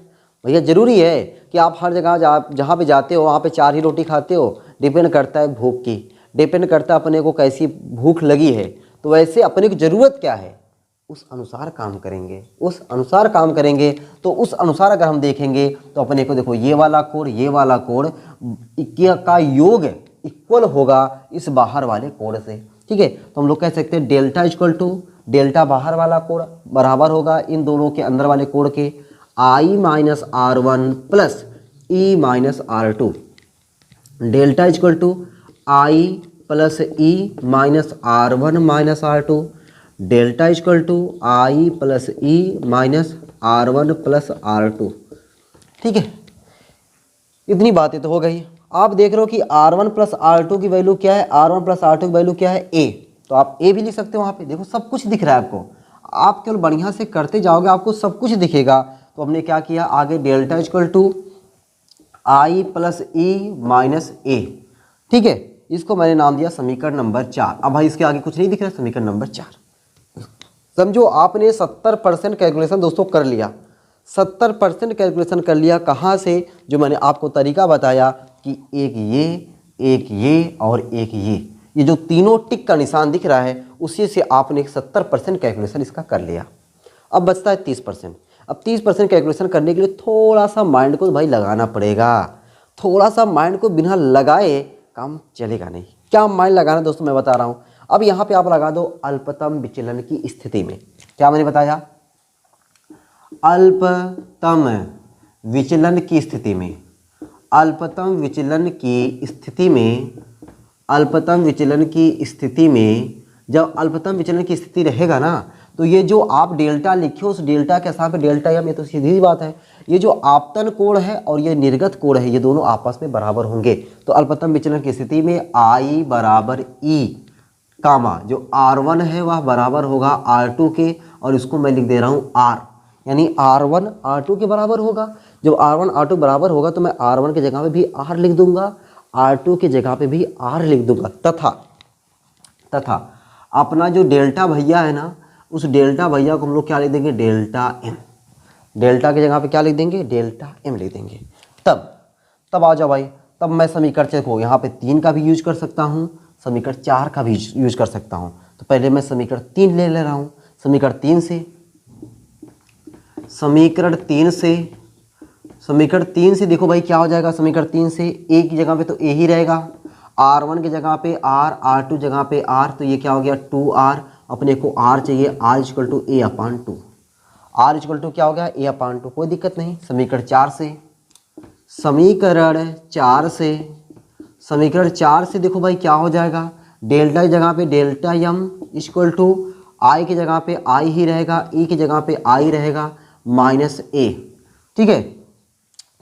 भैया। जरूरी है कि आप हर जगह जहाँ पे जाते हो वहाँ पे 4 ही रोटी खाते हो? डिपेंड करता है भूख की, डिपेंड करता है अपने को कैसी भूख लगी है। तो वैसे अपने की ज़रूरत क्या है उस अनुसार काम करेंगे, उस अनुसार काम करेंगे। तो उस अनुसार अगर हम देखेंगे तो अपने को देखो ये वाला कोण, ये वाला कोण का योग इक्वल होगा इस बाहर वाले कोण से। ठीक है, तो हम लोग कह सकते हैं डेल्टा इक्वल टू, डेल्टा बाहर वाला कोण बराबर होगा इन दोनों के अंदर वाले कोण के I-R1 plus E-R2। Delta equal to I plus E-R1 -R2। Delta equal to I plus E-R1 plus R2। ठीक है, इतनी बातें तो हो गई। आप देख रहे हो कि R1 प्लस R2 की वैल्यू क्या है, R1 प्लस R2 की वैल्यू क्या है, A। तो आप A भी लिख सकते हो। वहाँ पे देखो सब कुछ दिख रहा है आपको, आप केवल बढ़िया से करते जाओगे आपको सब कुछ दिखेगा। तो हमने क्या किया, आगे delta equal to I plus E-A। ठीक है, इसको मैंने नाम दिया समीकरण नंबर 4। अब भाई इसके आगे कुछ नहीं दिख रहा, समीकरण नंबर 4। समझो आपने 70% कैलकुलेशन दोस्तों कर लिया, 70% कैलकुलेशन कर लिया। कहाँ से? जो मैंने आपको तरीका बताया कि एक ये और एक ये जो तीनों टिक का निशान दिख रहा है, उसी से आपने 70% कैलकुलेशन इसका कर लिया। अब बचता है 30%। अब 30% कैलकुलेशन करने के लिए थोड़ा सा माइंड को भाई लगाना पड़ेगा। थोड़ा सा माइंड को बिना लगाए काम चलेगा नहीं। क्या माइंड लगाना दोस्तों मैं बता रहा हूँ। अब यहाँ पे आप लगा दो अल्पतम विचलन की स्थिति में। क्या मैंने बताया? अल्पतम विचलन की स्थिति में, अल्पतम विचलन की स्थिति में, अल्पतम विचलन की स्थिति में जब अल्पतम विचलन की स्थिति रहेगा ना, तो ये जो आप डेल्टा लिखे उस डेल्टा के साथ डेल्टा एम, ये तो सीधी बात है। ये जो आपतन कोण है और ये निर्गत कोण है, ये दोनों आपस में बराबर होंगे। तो अल्पतम विचलन की स्थिति में I बराबर E कामा जो R1 है वह बराबर होगा R2 के, और इसको मैं लिख दे रहा हूँ R, यानी R1 R2 के बराबर होगा। जब R1 R2 बराबर होगा तो मैं R1 की जगह पे भी R लिख दूंगा, R2 की जगह पे भी R लिख दूंगा। तथा अपना जो डेल्टा भैया है ना, उस डेल्टा भैया को हम लोग क्या लिख देंगे, डेल्टा M। डेल्टा की जगह पे क्या लिख देंगे, डेल्टा M लिख देंगे। तब आ जाओ भाई, तब मैं समीकरण देखो यहाँ पे 3 का भी यूज कर सकता हूँ, समीकरण 4 का भी यूज कर सकता हूँ। तो पहले मैं समीकरण 3 ले रहा हूँ। समीकरण 3 से देखो भाई क्या हो जाएगा। समीकरण 3 से A की जगह पे तो A ही रहेगा, R1 की जगह पे R, R2 जगह पे R, तो ये क्या हो गया 2R। अपने को R चाहिए, R equal to A/2। R equal to क्या हो गया, A/2। कोई दिक्कत नहीं। समीकरण 4 से देखो भाई क्या हो जाएगा, डेल्टा की जगह पे delta M equal to I की जगह पे I ही रहेगा, E की जगह पे I रहेगा -A। ठीक है,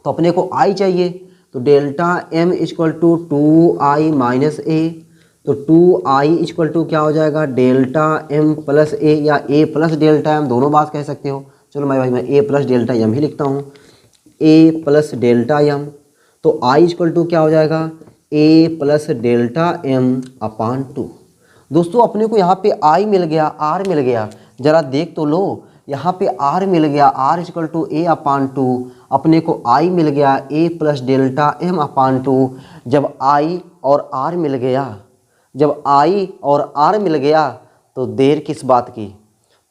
तो अपने को I चाहिए, तो delta M equal to 2I -A। तो 2I इक्वल टू क्या हो जाएगा, डेल्टा M प्लस A या A प्लस डेल्टा M, दोनों बात कह सकते हो। चलो मैं A प्लस डेल्टा M ही लिखता हूँ, A प्लस डेल्टा M। तो I इक्वल टू क्या हो जाएगा, A प्लस डेल्टा M/2। दोस्तों अपने को यहाँ पे I मिल गया, R मिल गया, जरा देख तो लो, यहाँ पे R मिल गया, R इक्वल टू A/2। अपने को I मिल गया A प्लस डेल्टा M/2। जब I और R मिल गया, जब I और R मिल गया तो देर किस बात की,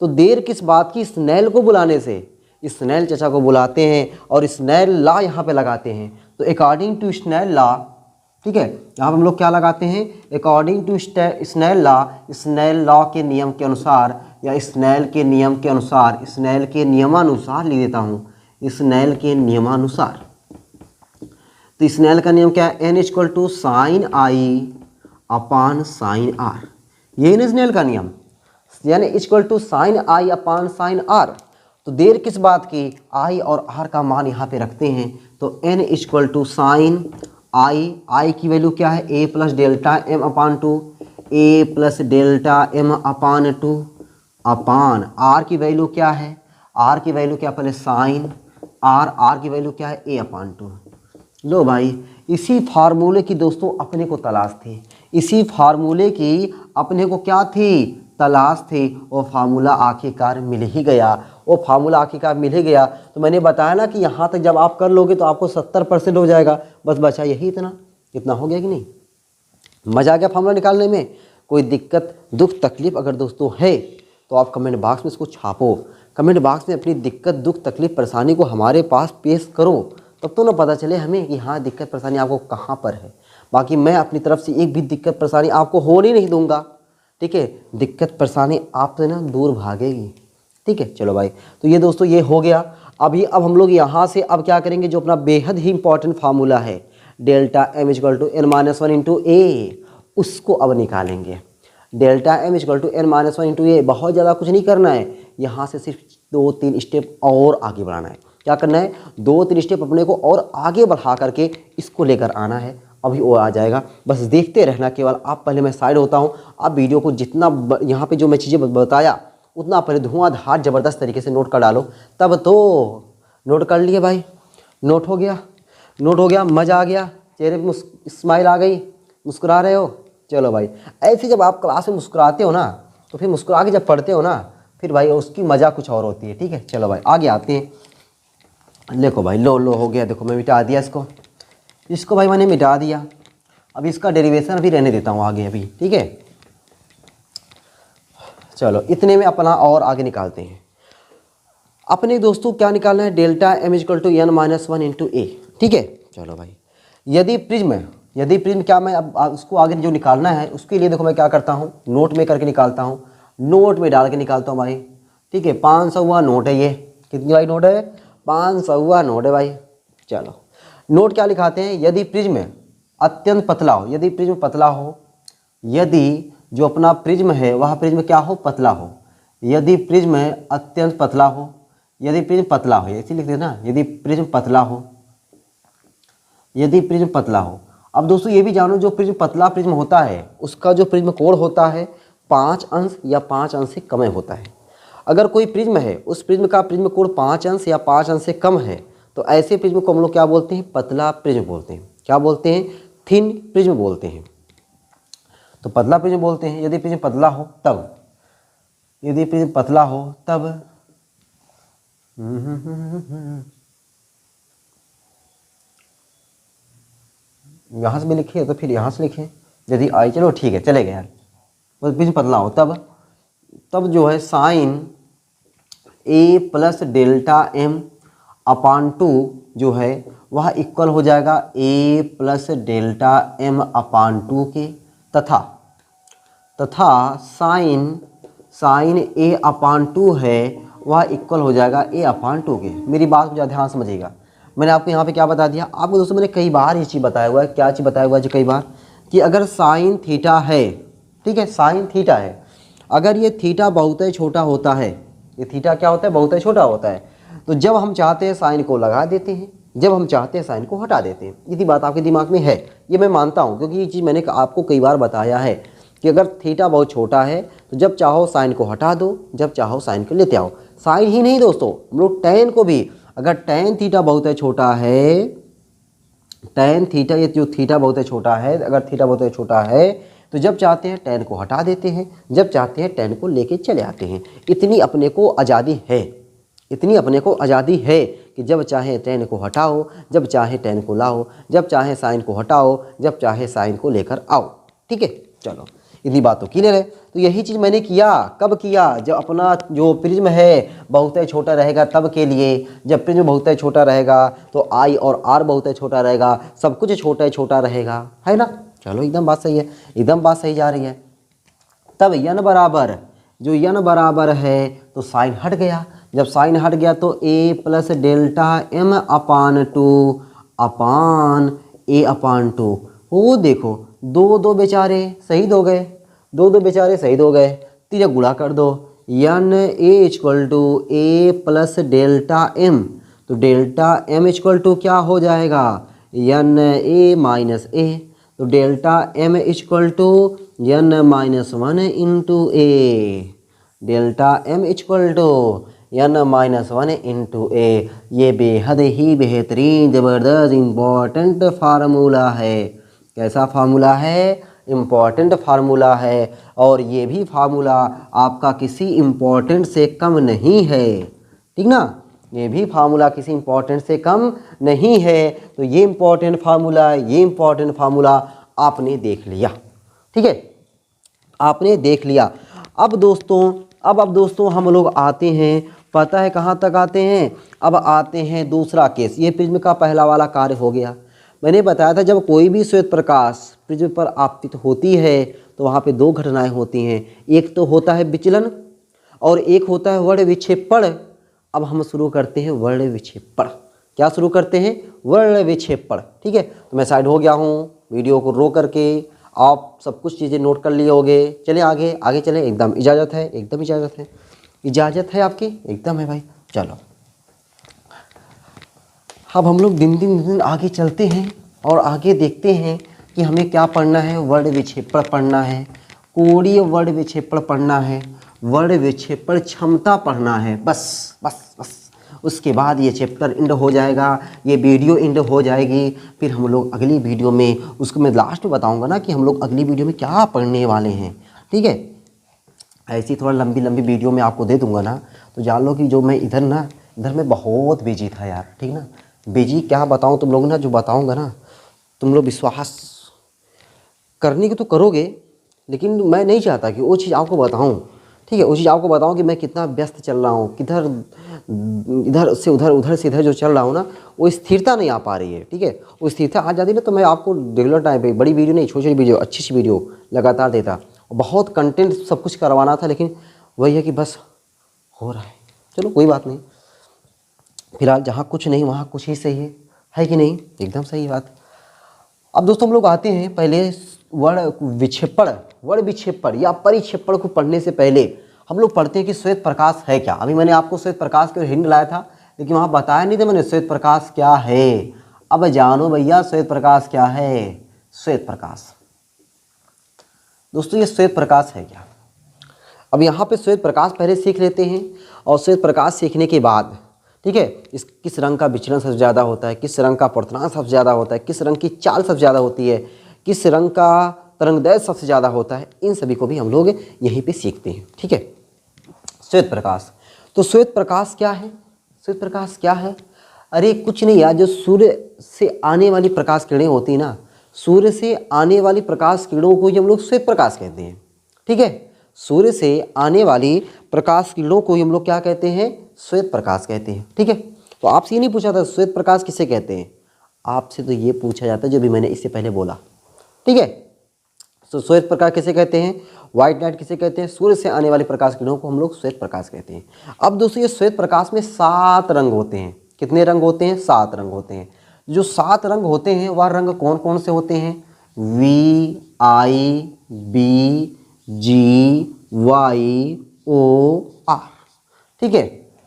तो देर किस बात की, स्नेल को बुलाने से। स्नेल चाचा को बुलाते हैं और स्नेल लॉ यहाँ पे लगाते हैं। तो अकॉर्डिंग टू स्नेल लॉ, ठीक है, यहाँ पर हम लोग क्या लगाते हैं, according to Snell law, Snell law के नियम के अनुसार या स्नेल के नियम के अनुसार, स्नेल के नियमानुसार लिख देता हूँ, स्नेल के नियमानुसार। तो स्नेल का नियम क्या है, n equal to sine I upon sine R। यही ना स्नेल का नियम, यानी equal to sine I upon sine R। तो देर किस बात की, आई और आर का मान यहाँ पे रखते हैं। तो n equal to sine I की वैल्यू क्या है, a plus delta m upon two, A plus delta m upon two, upon R की वैल्यू क्या है, आर की वैल्यू क्या, पहले साइन आर की वैल्यू क्या है, a अपान टू। लो भाई, इसी फार्मूले की दोस्तों अपने को तलाश थी, इसी फार्मूले की अपने को क्या थी, तलाश थी। वो फार्मूला आखिरकार मिल ही गया, वो फार्मूला आखिरकार मिल ही गया। तो मैंने बताया ना कि यहाँ तक जब आप कर लोगे तो आपको 70% हो जाएगा। बस बचा यही इतना हो गया कि नहीं, मज़ा आ गया फार्मूला निकालने में। कोई दिक्कत दुख तकलीफ़ अगर दोस्तों है तो आप कमेंट बॉक्स में इसको छापो, कमेंट बॉक्स में अपनी दिक्कत दुख तकलीफ़ परेशानी को हमारे पास पेश करो, तब तो ना पता चले हमें कि हाँ दिक्कत परेशानी आपको कहाँ पर है। बाकी मैं अपनी तरफ से एक भी दिक्कत परेशानी आपको होने नहीं दूंगा, ठीक है। दिक्कत परेशानी आपसे ना दूर भागेगी, ठीक है। चलो भाई, तो ये दोस्तों ये हो गया। अब हम लोग यहाँ से अब क्या करेंगे, जो अपना बेहद ही इंपॉर्टेंट फार्मूला है delta m equal to n minus one into A, उसको अब निकालेंगे। Delta m equal to n minus one into A, बहुत ज़्यादा कुछ नहीं करना है, यहाँ से सिर्फ 2-3 स्टेप और आगे बढ़ाना है। क्या करना है, 2-3 स्टेप अपने को और आगे बढ़ा करके इसको लेकर आना है, अभी वो आ जाएगा। बस देखते रहना केवल आप। पहले मैं साइड होता हूँ, आप वीडियो को जितना यहाँ पे जो मैं चीज़ें बताया उतना पहले धुआंधार ज़बरदस्त तरीके से नोट कर डालो, तब तो नोट कर लिए भाई, नोट हो गया, नोट हो गया, मज़ा आ गया, चेहरे पे स्माइल आ गई, मुस्कुरा रहे हो। चलो भाई, ऐसे जब आप क्लास में मुस्कुराते हो ना, तो फिर मुस्कुरा के जब पढ़ते हो ना, फिर भाई उसकी मज़ा कुछ और होती है, ठीक है। चलो भाई आगे आते हैं। देखो भाई, लो हो गया, देखो मैं मिटा दिया इसको भाई मैंने मिटा दिया। अब इसका डेरिवेशन अभी रहने देता हूँ आगे अभी, ठीक है। चलो इतने में अपना और आगे निकालते हैं। अपने दोस्तों क्या निकालना है, delta m equal to n minus one into A, ठीक है। चलो भाई, यदि प्रिज्म क्या, मैं अब उसको आगे जो निकालना है उसके लिए देखो मैं क्या करता हूँ, नोट में करके निकालता हूँ, नोट में डाल के निकालता हूँ भाई, ठीक है। 500वां नोट है ये, कितनी भाई नोट है, 500वां नोट है भाई। चलो नोट क्या लिखाते हैं, यदि प्रिज्म अत्यंत पतला हो, यदि प्रिज्म पतला हो, यदि जो अपना प्रिज्म है वह प्रिज्म क्या हो, पतला हो, यदि प्रिज्म अत्यंत पतला हो, यदि प्रिज्म पतला हो, ऐसे लिख देना, यदि प्रिज्म पतला हो, यदि प्रिज्म पतला हो। अब दोस्तों ये भी जानो, जो प्रिज्म पतला प्रिज्म होता है उसका जो प्रिज्म कोण होता है 5 अंश या 5 अंश से कम होता है। अगर कोई प्रिज्म है, उस प्रिज्म का प्रिज्म कोण 5 अंश या 5 अंश से कम है, तो ऐसे प्रिज्म को हम लोग क्या बोलते हैं, पतला प्रिज्म बोलते हैं। क्या बोलते हैं, थिन प्रिज्म बोलते हैं। तो पतला प्रिज्म बोलते हैं यदि प्रिज्म पतला हो तब, यदि प्रिज्म पतला हो तब। यहाँ से भी लिखे तो फिर यहाँ से लिखें, यदि आई, चलो ठीक है चलेगा यार, बस प्रिज्म पतला हो तब जो है sine A plus delta M upon two जो है वह इक्वल हो जाएगा A plus delta M upon two के, तथा साइन ए अपान टू है वह इक्वल हो जाएगा ए अपान टू के। मेरी बात को ज़्यादा ध्यान समझिएगा, मैंने आपको यहाँ पे क्या बता दिया, आपको दोस्तों मैंने कई बार ये चीज़ बताया हुआ है, क्या चीज़ बताया हुआ है जो कई बार, कि अगर साइन थीटा है, ठीक है, साइन थीटा है, अगर ये थीटा बहुत ही छोटा होता है, ये थीटा क्या होता है, बहुत ही छोटा होता है, तो जब हम चाहते हैं साइन को लगा देते हैं, जब हम चाहते हैं साइन को हटा देते हैं। यदि बात आपके दिमाग में है, ये मैं मानता हूँ, क्योंकि ये चीज़ मैंने आपको कई बार बताया है कि अगर थीटा बहुत छोटा है तो जब चाहो साइन को हटा दो, जब चाहो साइन को लेते आओ। साइन ही नहीं दोस्तों, हम लोग टैन को भी, अगर टैन थीटा बहुत ही छोटा है, टैन थीटा, ये जो थीटा बहुत ही छोटा है, अगर थीटा बहुत ही छोटा है तो जब चाहते हैं टैन को हटा देते हैं, जब चाहते हैं टैन को लेके चले आते हैं। इतनी अपने को आज़ादी है, इतनी अपने को आज़ादी है कि जब चाहे टैन को हटाओ, जब चाहे टैन को लाओ, जब चाहे साइन को हटाओ, जब चाहे साइन को लेकर आओ, ठीक है। चलो इतनी बात तो क्लियर है। तो यही चीज़ मैंने किया, कब किया, जब अपना जो प्रिज्म है बहुत ही छोटा रहेगा तब के लिए, जब प्रिज्म बहुत ही छोटा रहेगा तो आई और आर बहुत ही छोटा रहेगा, सब कुछ छोटा ही छोटा रहेगा, है ना। चलो एकदम बात सही है, एकदम बात सही जा रही है। तब यन बराबर, जो यन बराबर है तो साइन हट गया, जब साइन हट गया तो A plus delta M upon two upon A upon two. वो देखो दो बेचारे शहीद हो गए, दो बेचारे शहीद हो गए, तिरक गुणा कर दो, N A equal to A plus delta M. तो डेल्टा एम इक्वल टू क्या हो जाएगा, एन ए माइनस ए। तो delta M equal to N minus one into A. Delta M equal to N minus one into A. ये बेहद ही बेहतरीन ज़बरदस्त important formula है। कैसा फार्मूला है, इम्पॉर्टेंट फार्मूला है। और ये भी फार्मूला आपका किसी इम्पॉर्टेंट से कम नहीं है, ठीक ना। ये भी फार्मूला किसी इम्पॉर्टेंट से कम नहीं है। तो ये इम्पॉर्टेंट फार्मूला, ये इम्पॉर्टेंट फार्मूला आपने देख लिया, ठीक है, आपने देख लिया। अब दोस्तों हम लोग आते हैं, पता है कहाँ तक आते हैं, अब आते हैं दूसरा केस। ये प्रिज्म का पहला वाला कार्य हो गया। मैंने बताया था जब कोई भी श्वेत प्रकाश प्रिज्म पर आपतित होती है तो वहाँ पे दो घटनाएं होती हैं। एक तो होता है विचलन और एक होता है वर्ण विक्षेपण। अब हम शुरू करते हैं वर्ण विक्षेपण। क्या शुरू करते हैं, वर्ण विक्षेपण, ठीक है। तो मैं साइड हो गया हूँ, वीडियो को रोक करके आप सब कुछ चीज़ें नोट कर लिए होंगे। चलें आगे चलें, एकदम इजाज़त है, एकदम इजाज़त है, इजाज़त है आपकी, एकदम है भाई। चलो अब हम लोग दिन दिन आगे चलते हैं और आगे देखते हैं कि हमें क्या पढ़ना है। वर्ण विक्षेपण पढ़ना है, कोणीय वर्ण विक्षेपण पढ़ना है, वर्ण विक्षेपण क्षमता पढ़ना है। बस उसके बाद ये चैप्टर एंड हो जाएगा, ये वीडियो एंड हो जाएगी। फिर हम लोग अगली वीडियो में, उसको मैं लास्ट में बताऊंगा ना कि हम लोग अगली वीडियो में क्या पढ़ने वाले हैं, ठीक है। ऐसी थोड़ा लंबी वीडियो में आपको दे दूंगा ना, तो जान लो कि जो मैं इधर मैं बहुत बिजी था यार, ठीक ना। बिजी क्या बताऊं तुम लोग ना, जो बताऊंगा ना तुम लोग विश्वास करने के तो करोगे, लेकिन मैं नहीं चाहता कि वो चीज़ आपको बताऊं, ठीक है। वो चीज़ आपको बताऊं कि मैं कितना व्यस्त चल रहा हूँ, किधर इधर से उधर, उधर से इधर जो चल रहा हूँ ना, वो स्थिरता नहीं आ पा रही है, ठीक है। वो स्थिरता आ जाती ना तो मैं आपको रेगुलर टाइम पे बड़ी वीडियो नहीं, छोटी वीडियो, अच्छी सी वीडियो लगातार देता। बहुत कंटेंट सब कुछ करवाना था, लेकिन वही है कि बस हो रहा है। चलो कोई बात नहीं, फिलहाल जहाँ कुछ नहीं वहाँ कुछ ही सही है कि नहीं, एकदम सही बात। अब दोस्तों हम लोग आते हैं पहले वर्ण विक्षेपण या परिक्षेपण को पढ़ने से पहले हम लोग पढ़ते हैं कि श्वेत प्रकाश है क्या। अभी मैंने आपको श्वेत प्रकाश के हिंट लाया था, लेकिन वहाँ बताया नहीं था मैंने श्वेत प्रकाश क्या है। अब जानो भैया श्वेत प्रकाश क्या है। श्वेत प्रकाश दोस्तों, ये श्वेत प्रकाश है क्या। अब यहाँ पे श्वेत प्रकाश पहले सीख लेते हैं, और श्वेत प्रकाश सीखने के बाद, ठीक है, किस रंग का विचलन सबसे ज़्यादा होता है, किस रंग का अपवर्तनांक सबसे ज़्यादा होता है, किस रंग की चाल सबसे ज़्यादा होती है, किस रंग का तरंगदैर्घ्य सबसे ज़्यादा होता है, इन सभी को भी हम लोग यहीं पे सीखते हैं, ठीक है। श्वेत प्रकाश, तो श्वेत प्रकाश क्या है, श्वेत प्रकाश क्या है। अरे कुछ नहीं यार, जो सूर्य से आने वाली प्रकाश किरणें होती है ना, सूर्य से आने वाली प्रकाश किरणों को ही हम लोग श्वेत प्रकाश कहते हैं, ठीक है। सूर्य से आने वाली प्रकाश किरणों को ही हम लोग क्या कहते हैं, श्वेत प्रकाश कहते हैं, ठीक है। तो आपसे ये नहीं पूछा था श्वेत प्रकाश किसे कहते हैं, आपसे तो ये पूछा जाता है जो भी मैंने इससे पहले बोला, ठीक है। तो श्वेत प्रकाश किसे कहते हैं, व्हाइट लाइट किसे कहते हैं, सूर्य से आने वाली प्रकाश किरणों को हम लोग श्वेत प्रकाश कहते हैं। अब दोस्तों ये श्वेत प्रकाश में 7 रंग होते हैं। कितने रंग होते हैं, 7 रंग होते हैं। जो 7 रंग होते हैं वह रंग कौन कौन से होते हैं, VIB GYOR, ठीक है।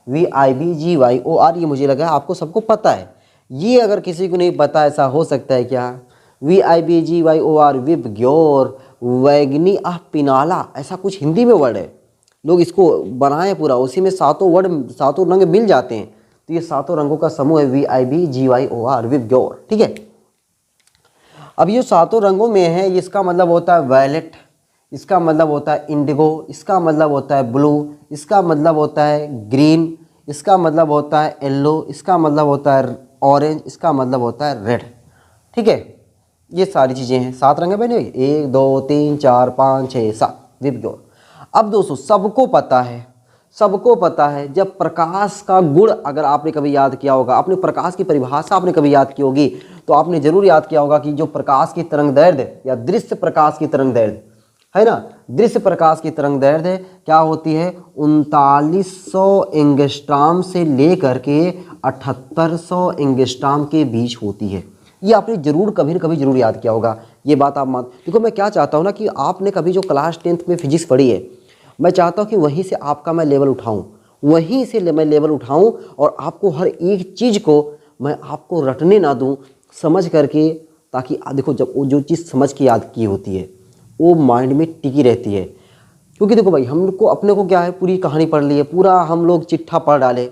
VIB GYOR, ये मुझे लगा आपको सबको पता है। ये अगर किसी को नहीं पता, ऐसा हो सकता है क्या, VIB GYOR विबग्योर वैगनी पिनाला, ऐसा कुछ हिंदी में वर्ड है। लोग इसको बनाए पूरा, उसी में 7 वर्ड 7 रंग मिल जाते हैं। तो ये 7 रंगों का समूह है VIB GYOR विबग्योर, ठीक है। अब ये 7 रंगों में है, इसका मतलब होता है वायलेट, इसका मतलब होता है इंडिगो, इसका मतलब होता है ब्लू, इसका मतलब होता है ग्रीन, इसका मतलब होता है येलो, इसका मतलब होता है ऑरेंज, इसका मतलब होता है रेड, ठीक है। ये सारी चीज़ें हैं, 7 रंग है बने, 1 2 3 4 5 6 7 विबग्योर। अब दोस्तों सबको पता है जब प्रकाश का गुण, अगर आपने कभी याद किया होगा, आपने प्रकाश की परिभाषा आपने कभी याद की होगी, तो आपने जरूर याद किया होगा कि जो प्रकाश की तरंगदैर्घ्य या दृश्य प्रकाश की तरंगदैर्घ्य है ना, दृश्य प्रकाश की तरंगदैर्घ्य क्या होती है, 3900 एंगस्ट्रॉम से लेकर के 7800 एंगस्ट्रॉम के बीच होती है। ये आपने जरूर कभी न कभी जरूर याद किया होगा। ये बात आप मान, देखो मैं क्या चाहता हूँ ना कि आपने कभी जो क्लास 10th में फिजिक्स पढ़ी है, मैं चाहता हूँ कि वहीं से आपका मैं लेवल उठाऊँ, वहीं से मैं लेवल उठाऊँ और आपको हर एक चीज़ को मैं आपको रटने ना दूँ, समझ करके, ताकि देखो जब वो जो चीज़ समझ के याद की होती है वो माइंड में टिकी रहती है। क्योंकि देखो भाई, हमको अपने को क्या है, पूरी कहानी पढ़ ली है, पूरा हम लोग चिट्ठा पढ़ डाले,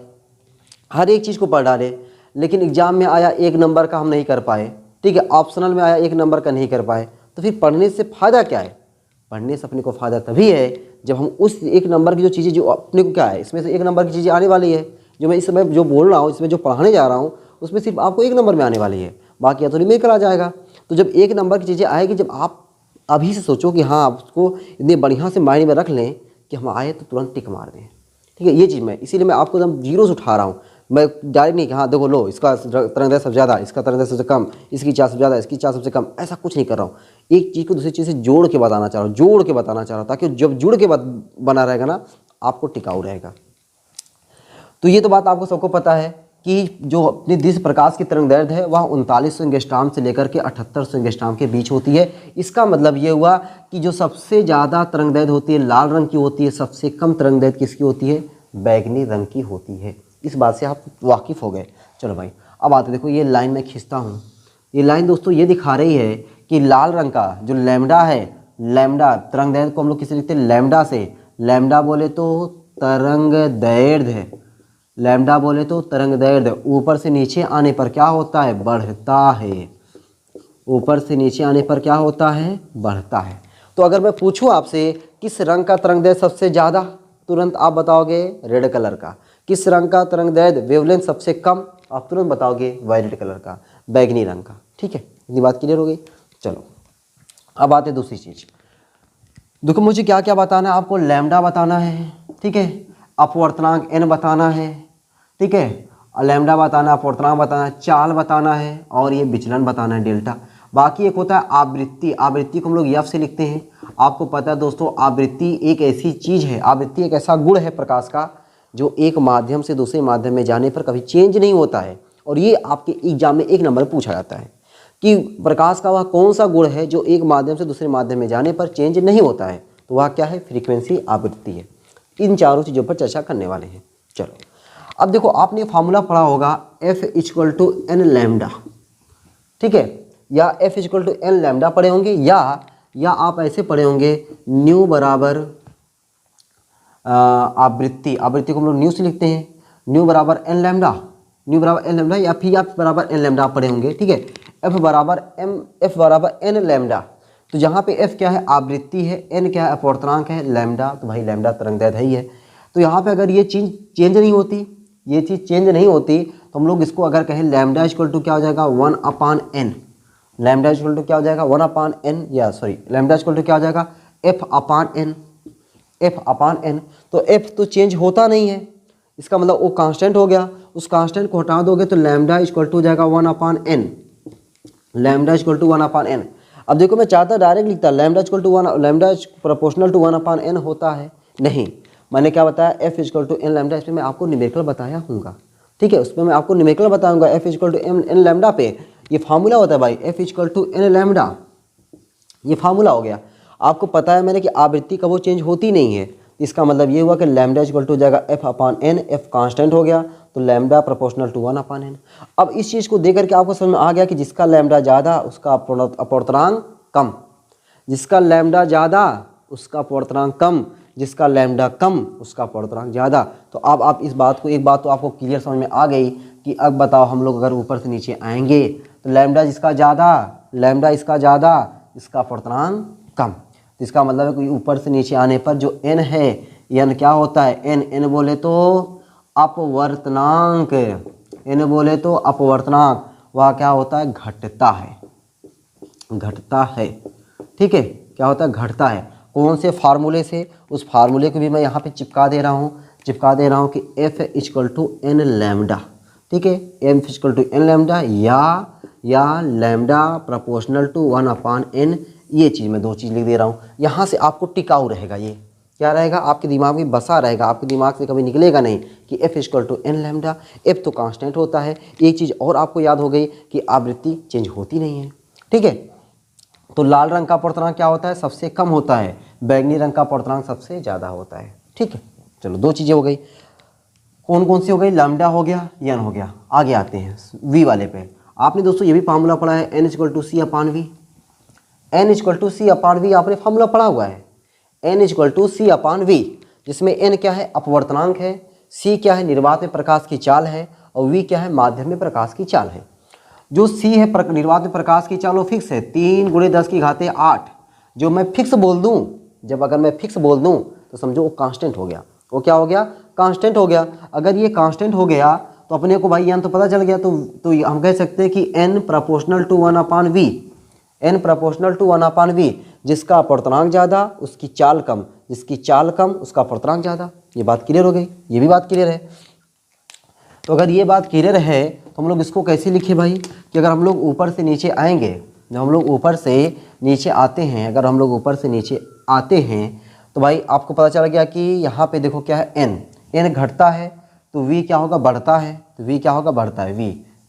हर एक चीज़ को पढ़ डाले, लेकिन एग्जाम में आया 1 नंबर का हम नहीं कर पाए, ठीक है, ऑप्शनल में आया 1 नंबर का नहीं कर पाए, तो फिर पढ़ने से फ़ायदा क्या है? पढ़ने से अपने को फ़ायदा तभी है जब हम उस 1 नंबर की जो चीज़ें, जो अपने को क्या है, इसमें से 1 नंबर की चीज़ें आने वाली है, जो मैं इस समय जो बोल रहा हूँ, इसमें जो पढ़ाने जा रहा हूँ, उसमें सिर्फ आपको 1 नंबर में आने वाली है, बाकी या तो न्यूमेरिकल आ जाएगा। तो जब 1 नंबर की चीज़ें आएगी, जब आप अभी से सोचो कि हाँ, आप उसको इतने बढ़िया से माइंड में रख लें कि हम आए तो तुरंत टिक मार दें, ठीक है, ये चीज़ मैं इसीलिए मैं आपको एकदम जीरो से उठा रहा हूँ। मैं डायरेक्ट नहीं कि हाँ देखो लो, इसका तरंगदैर्घ्य सबसे ज़्यादा, इसका तरंगदैर्घ्य सबसे कम, इसकी चाल सबसे ज़्यादा, इसकी चाल सबसे कम, ऐसा कुछ नहीं कर रहा हूँ। एक चीज़ को दूसरी चीज़ से जोड़ के बताना चाह रहा हूँ, जोड़ के बताना चाह रहा हूँ, ताकि जब जुड़ के बना रहेगा ना, आपको टिकाऊ रहेगा। तो ये तो बात आपको सबको पता है कि जो अपनी दिश प्रकाश की तरंगदैर्घ्य है वह 3900 एंगस्ट्रॉम से लेकर के 7800 एंगस्ट्रॉम के बीच होती है। इसका मतलब ये हुआ कि जो सबसे ज़्यादा तरंगदैर्घ्य होती है लाल रंग की होती है, सबसे कम तरंगदैर्घ्य किसकी होती है? बैगनी रंग की होती है। इस बात से आप वाकिफ़ हो गए। चलो भाई, अब आते देखो, ये लाइन मैं खींचता हूँ। ये लाइन दोस्तों ये दिखा रही है कि लाल रंग का जो लैम्डा है, लैम्डा तरंगदैर्घ्य को हम लोग किसे लिखते हैं? लैम्डा से। लैम्डा बोले तो तरंगदैर्घ्य, लैम्डा बोले तो तरंगदैर्घ्य ऊपर से नीचे आने पर क्या होता है? बढ़ता है। ऊपर से नीचे आने पर क्या होता है? बढ़ता है। तो अगर मैं पूछूं आपसे किस रंग का तरंगदैर्घ्य सबसे ज़्यादा, तुरंत आप बताओगे रेड कलर का। किस रंग का तरंगदैर्घ्य वेवलेंथ सबसे कम, आप तुरंत बताओगे वायलेट कलर का, बैगनी रंग का। ठीक है, इतनी बात क्लियर हो गई। चलो अब आते दूसरी चीज़। देखो मुझे क्या क्या बताना है आपको? लैम्डा बताना है, ठीक है, अपवर्तनांक n बताना है, ठीक है, लैम्डा बताना, अपवर्तनांक बताना है, चाल बताना है, और ये विचलन बताना है डेल्टा। बाकी एक होता है आवृत्ति। आवृत्ति को हम लोग यफ से लिखते हैं। आपको पता है दोस्तों, आवृत्ति एक ऐसी चीज़ है, आवृत्ति एक ऐसा गुण है प्रकाश का जो एक माध्यम से दूसरे माध्यम में जाने पर कभी चेंज नहीं होता है। और ये आपके एग्जाम में 1 नंबर पूछा जाता है कि प्रकाश का वह कौन सा गुण है जो एक माध्यम से दूसरे माध्यम में जाने पर चेंज नहीं होता है? तो वह क्या है? फ्रीक्वेंसी, आवृत्ति है। इन चारों चीज़ों पर चर्चा करने वाले हैं। चलो अब देखो, आपने फार्मूला पढ़ा होगा F=n लैम्डा, ठीक है, या F=n लैम्डा पढ़े होंगे, या आप ऐसे पढ़े होंगे न्यू बराबर आवृत्ति। आवृत्ति को हम लोग न्यू से लिखते हैं, न्यू बराबर n लैम्डा, न्यू बराबर n लैम्डा, या फिर f बराबर n लैम्डा पढ़े होंगे, ठीक है, f बराबर n लैम्डा। तो जहाँ पे f क्या है? आवृत्ति है, n क्या है? अपवर्तनांक है, लैम्डा तो भाई लैम्डा तरंगदैर्घ्य है ही है। तो यहाँ पे अगर ये चीज़ चेंज नहीं होती, ये चीज़ चेंज नहीं होती, तो हम लोग इसको अगर कहें लैम्डा इक्वल टू क्या हो जाएगा? 1/n। लैम्डा इक्वल टू क्या हो जाएगा? 1/n, या सॉरी, लैम्डा इक्वल टू क्या हो जाएगा? f/n, f/n। तो f तो चेंज होता नहीं है, इसका मतलब वो कांस्टेंट हो गया। उस कांस्टेंट को हटा दोगे तो लैम्डा इक्वल टू हो जाएगा 1/n, lambda equal to 1/n। अब देखो, मैं चाहता डायरेक्ट लिखता lambda equal to 1, lambda proportional to 1/n होता है, नहीं, मैंने क्या बताया? f equal to n lambda. इसमें मैं आपको न्यूमेरिकल बताया हूँगा, ठीक है, उसमें मैं आपको न्यूमेरिकल बताऊंगा। f equal to n lambda पे ये फार्मूला होता है भाई, f equal to n lambda, ये फार्मूला हो गया। आपको पता है मैंने कि आवृत्ति कब वो चेंज होती नहीं है, इसका मतलब ये हुआ कि लैम्डा इक्वल टू हो जाएगा f/n, f कांस्टेंट हो गया, तो लैम्डा प्रोपोर्शनल टू 1/n। अब इस चीज़ को देख करके आपको समझ में आ गया कि जिसका लैम्डा ज़्यादा उसका अपवर्तनांक कम, जिसका लैम्डा ज़्यादा उसका अपवर्तनांक कम, जिसका लैम्डा कम उसका अपवर्तनांक ज़्यादा। तो अब आप इस बात को, एक बात तो आपको क्लियर समझ में आ गई कि अब बताओ हम लोग अगर ऊपर से नीचे आएंगे तो लैम्डा जिसका ज़्यादा, लैम्डा इसका ज़्यादा, इसका अपवर्तनांक कम। तो इसका मतलब है कि ऊपर से नीचे आने पर जो n है, n क्या होता है? n बोले तो अपवर्तनांक, n बोले तो अपवर्तनांक, वह क्या होता है? घटता है, घटता है, ठीक है, क्या होता है? घटता है। कौन से फार्मूले से? उस फार्मूले को भी मैं यहाँ पे चिपका दे रहा हूँ, कि f equal to n lambda, ठीक है, f equal to n lambda, या लैम्डा प्रोपोर्शनल टू 1/n। ये चीज़ मैं 2 चीज़ लिख दे रहा हूँ। यहाँ से आपको टिकाऊ रहेगा, ये क्या रहेगा? आपके दिमाग में बसा रहेगा, आपके दिमाग से कभी निकलेगा नहीं कि f equal to n lambda. f तो कांस्टेंट होता है। एक चीज़ और आपको याद हो गई कि आवृत्ति चेंज होती नहीं है, ठीक है। तो लाल रंग का अपवर्तनांक क्या होता है? सबसे कम होता है। बैगनी रंग का अपवर्तनांक सबसे ज़्यादा होता है। ठीक है, चलो 2 चीज़ें हो गई। कौन कौन सी हो गई? लैम्डा हो गया, एन हो गया। आगे आते हैं वी वाले पे। आपने दोस्तों ये भी फार्मूला पढ़ा है n=c/v। n=c/v आपने फार्मूला पढ़ा हुआ है, n=c/v, जिसमें n क्या है? अपवर्तनांक है, c क्या है? निर्वात में प्रकाश की चाल है, और v क्या है? माध्यम में प्रकाश की चाल है। जो c है निर्वात में प्रकाश की चाल वो फिक्स है, 3 × 10⁸ जो मैं फिक्स बोल दूं, जब अगर मैं फिक्स बोल दूं तो समझो वो कांस्टेंट हो गया। वो क्या हो गया? कांस्टेंट हो गया। अगर ये कांस्टेंट हो गया तो अपने को भाई n तो पता चल गया, तो हम कह सकते हैं कि n=1/v, n=1/v, जिसका अपवर्तनांक ज़्यादा उसकी चाल कम, जिसकी चाल कम उसका अपवर्तनांक ज़्यादा। ये बात क्लियर हो गई, ये भी बात क्लियर है। तो अगर ये बात क्लियर है तो हम लोग इसको कैसे लिखे भाई, कि अगर हम लोग ऊपर से नीचे आएंगे, जब हम लोग ऊपर से नीचे आते हैं, अगर हम लोग ऊपर से नीचे आते हैं तो भाई आपको पता चल गया कि यहाँ पे देखो क्या है? n घटता है तो v क्या होगा? बढ़ता है। तो v क्या होगा? बढ़ता है।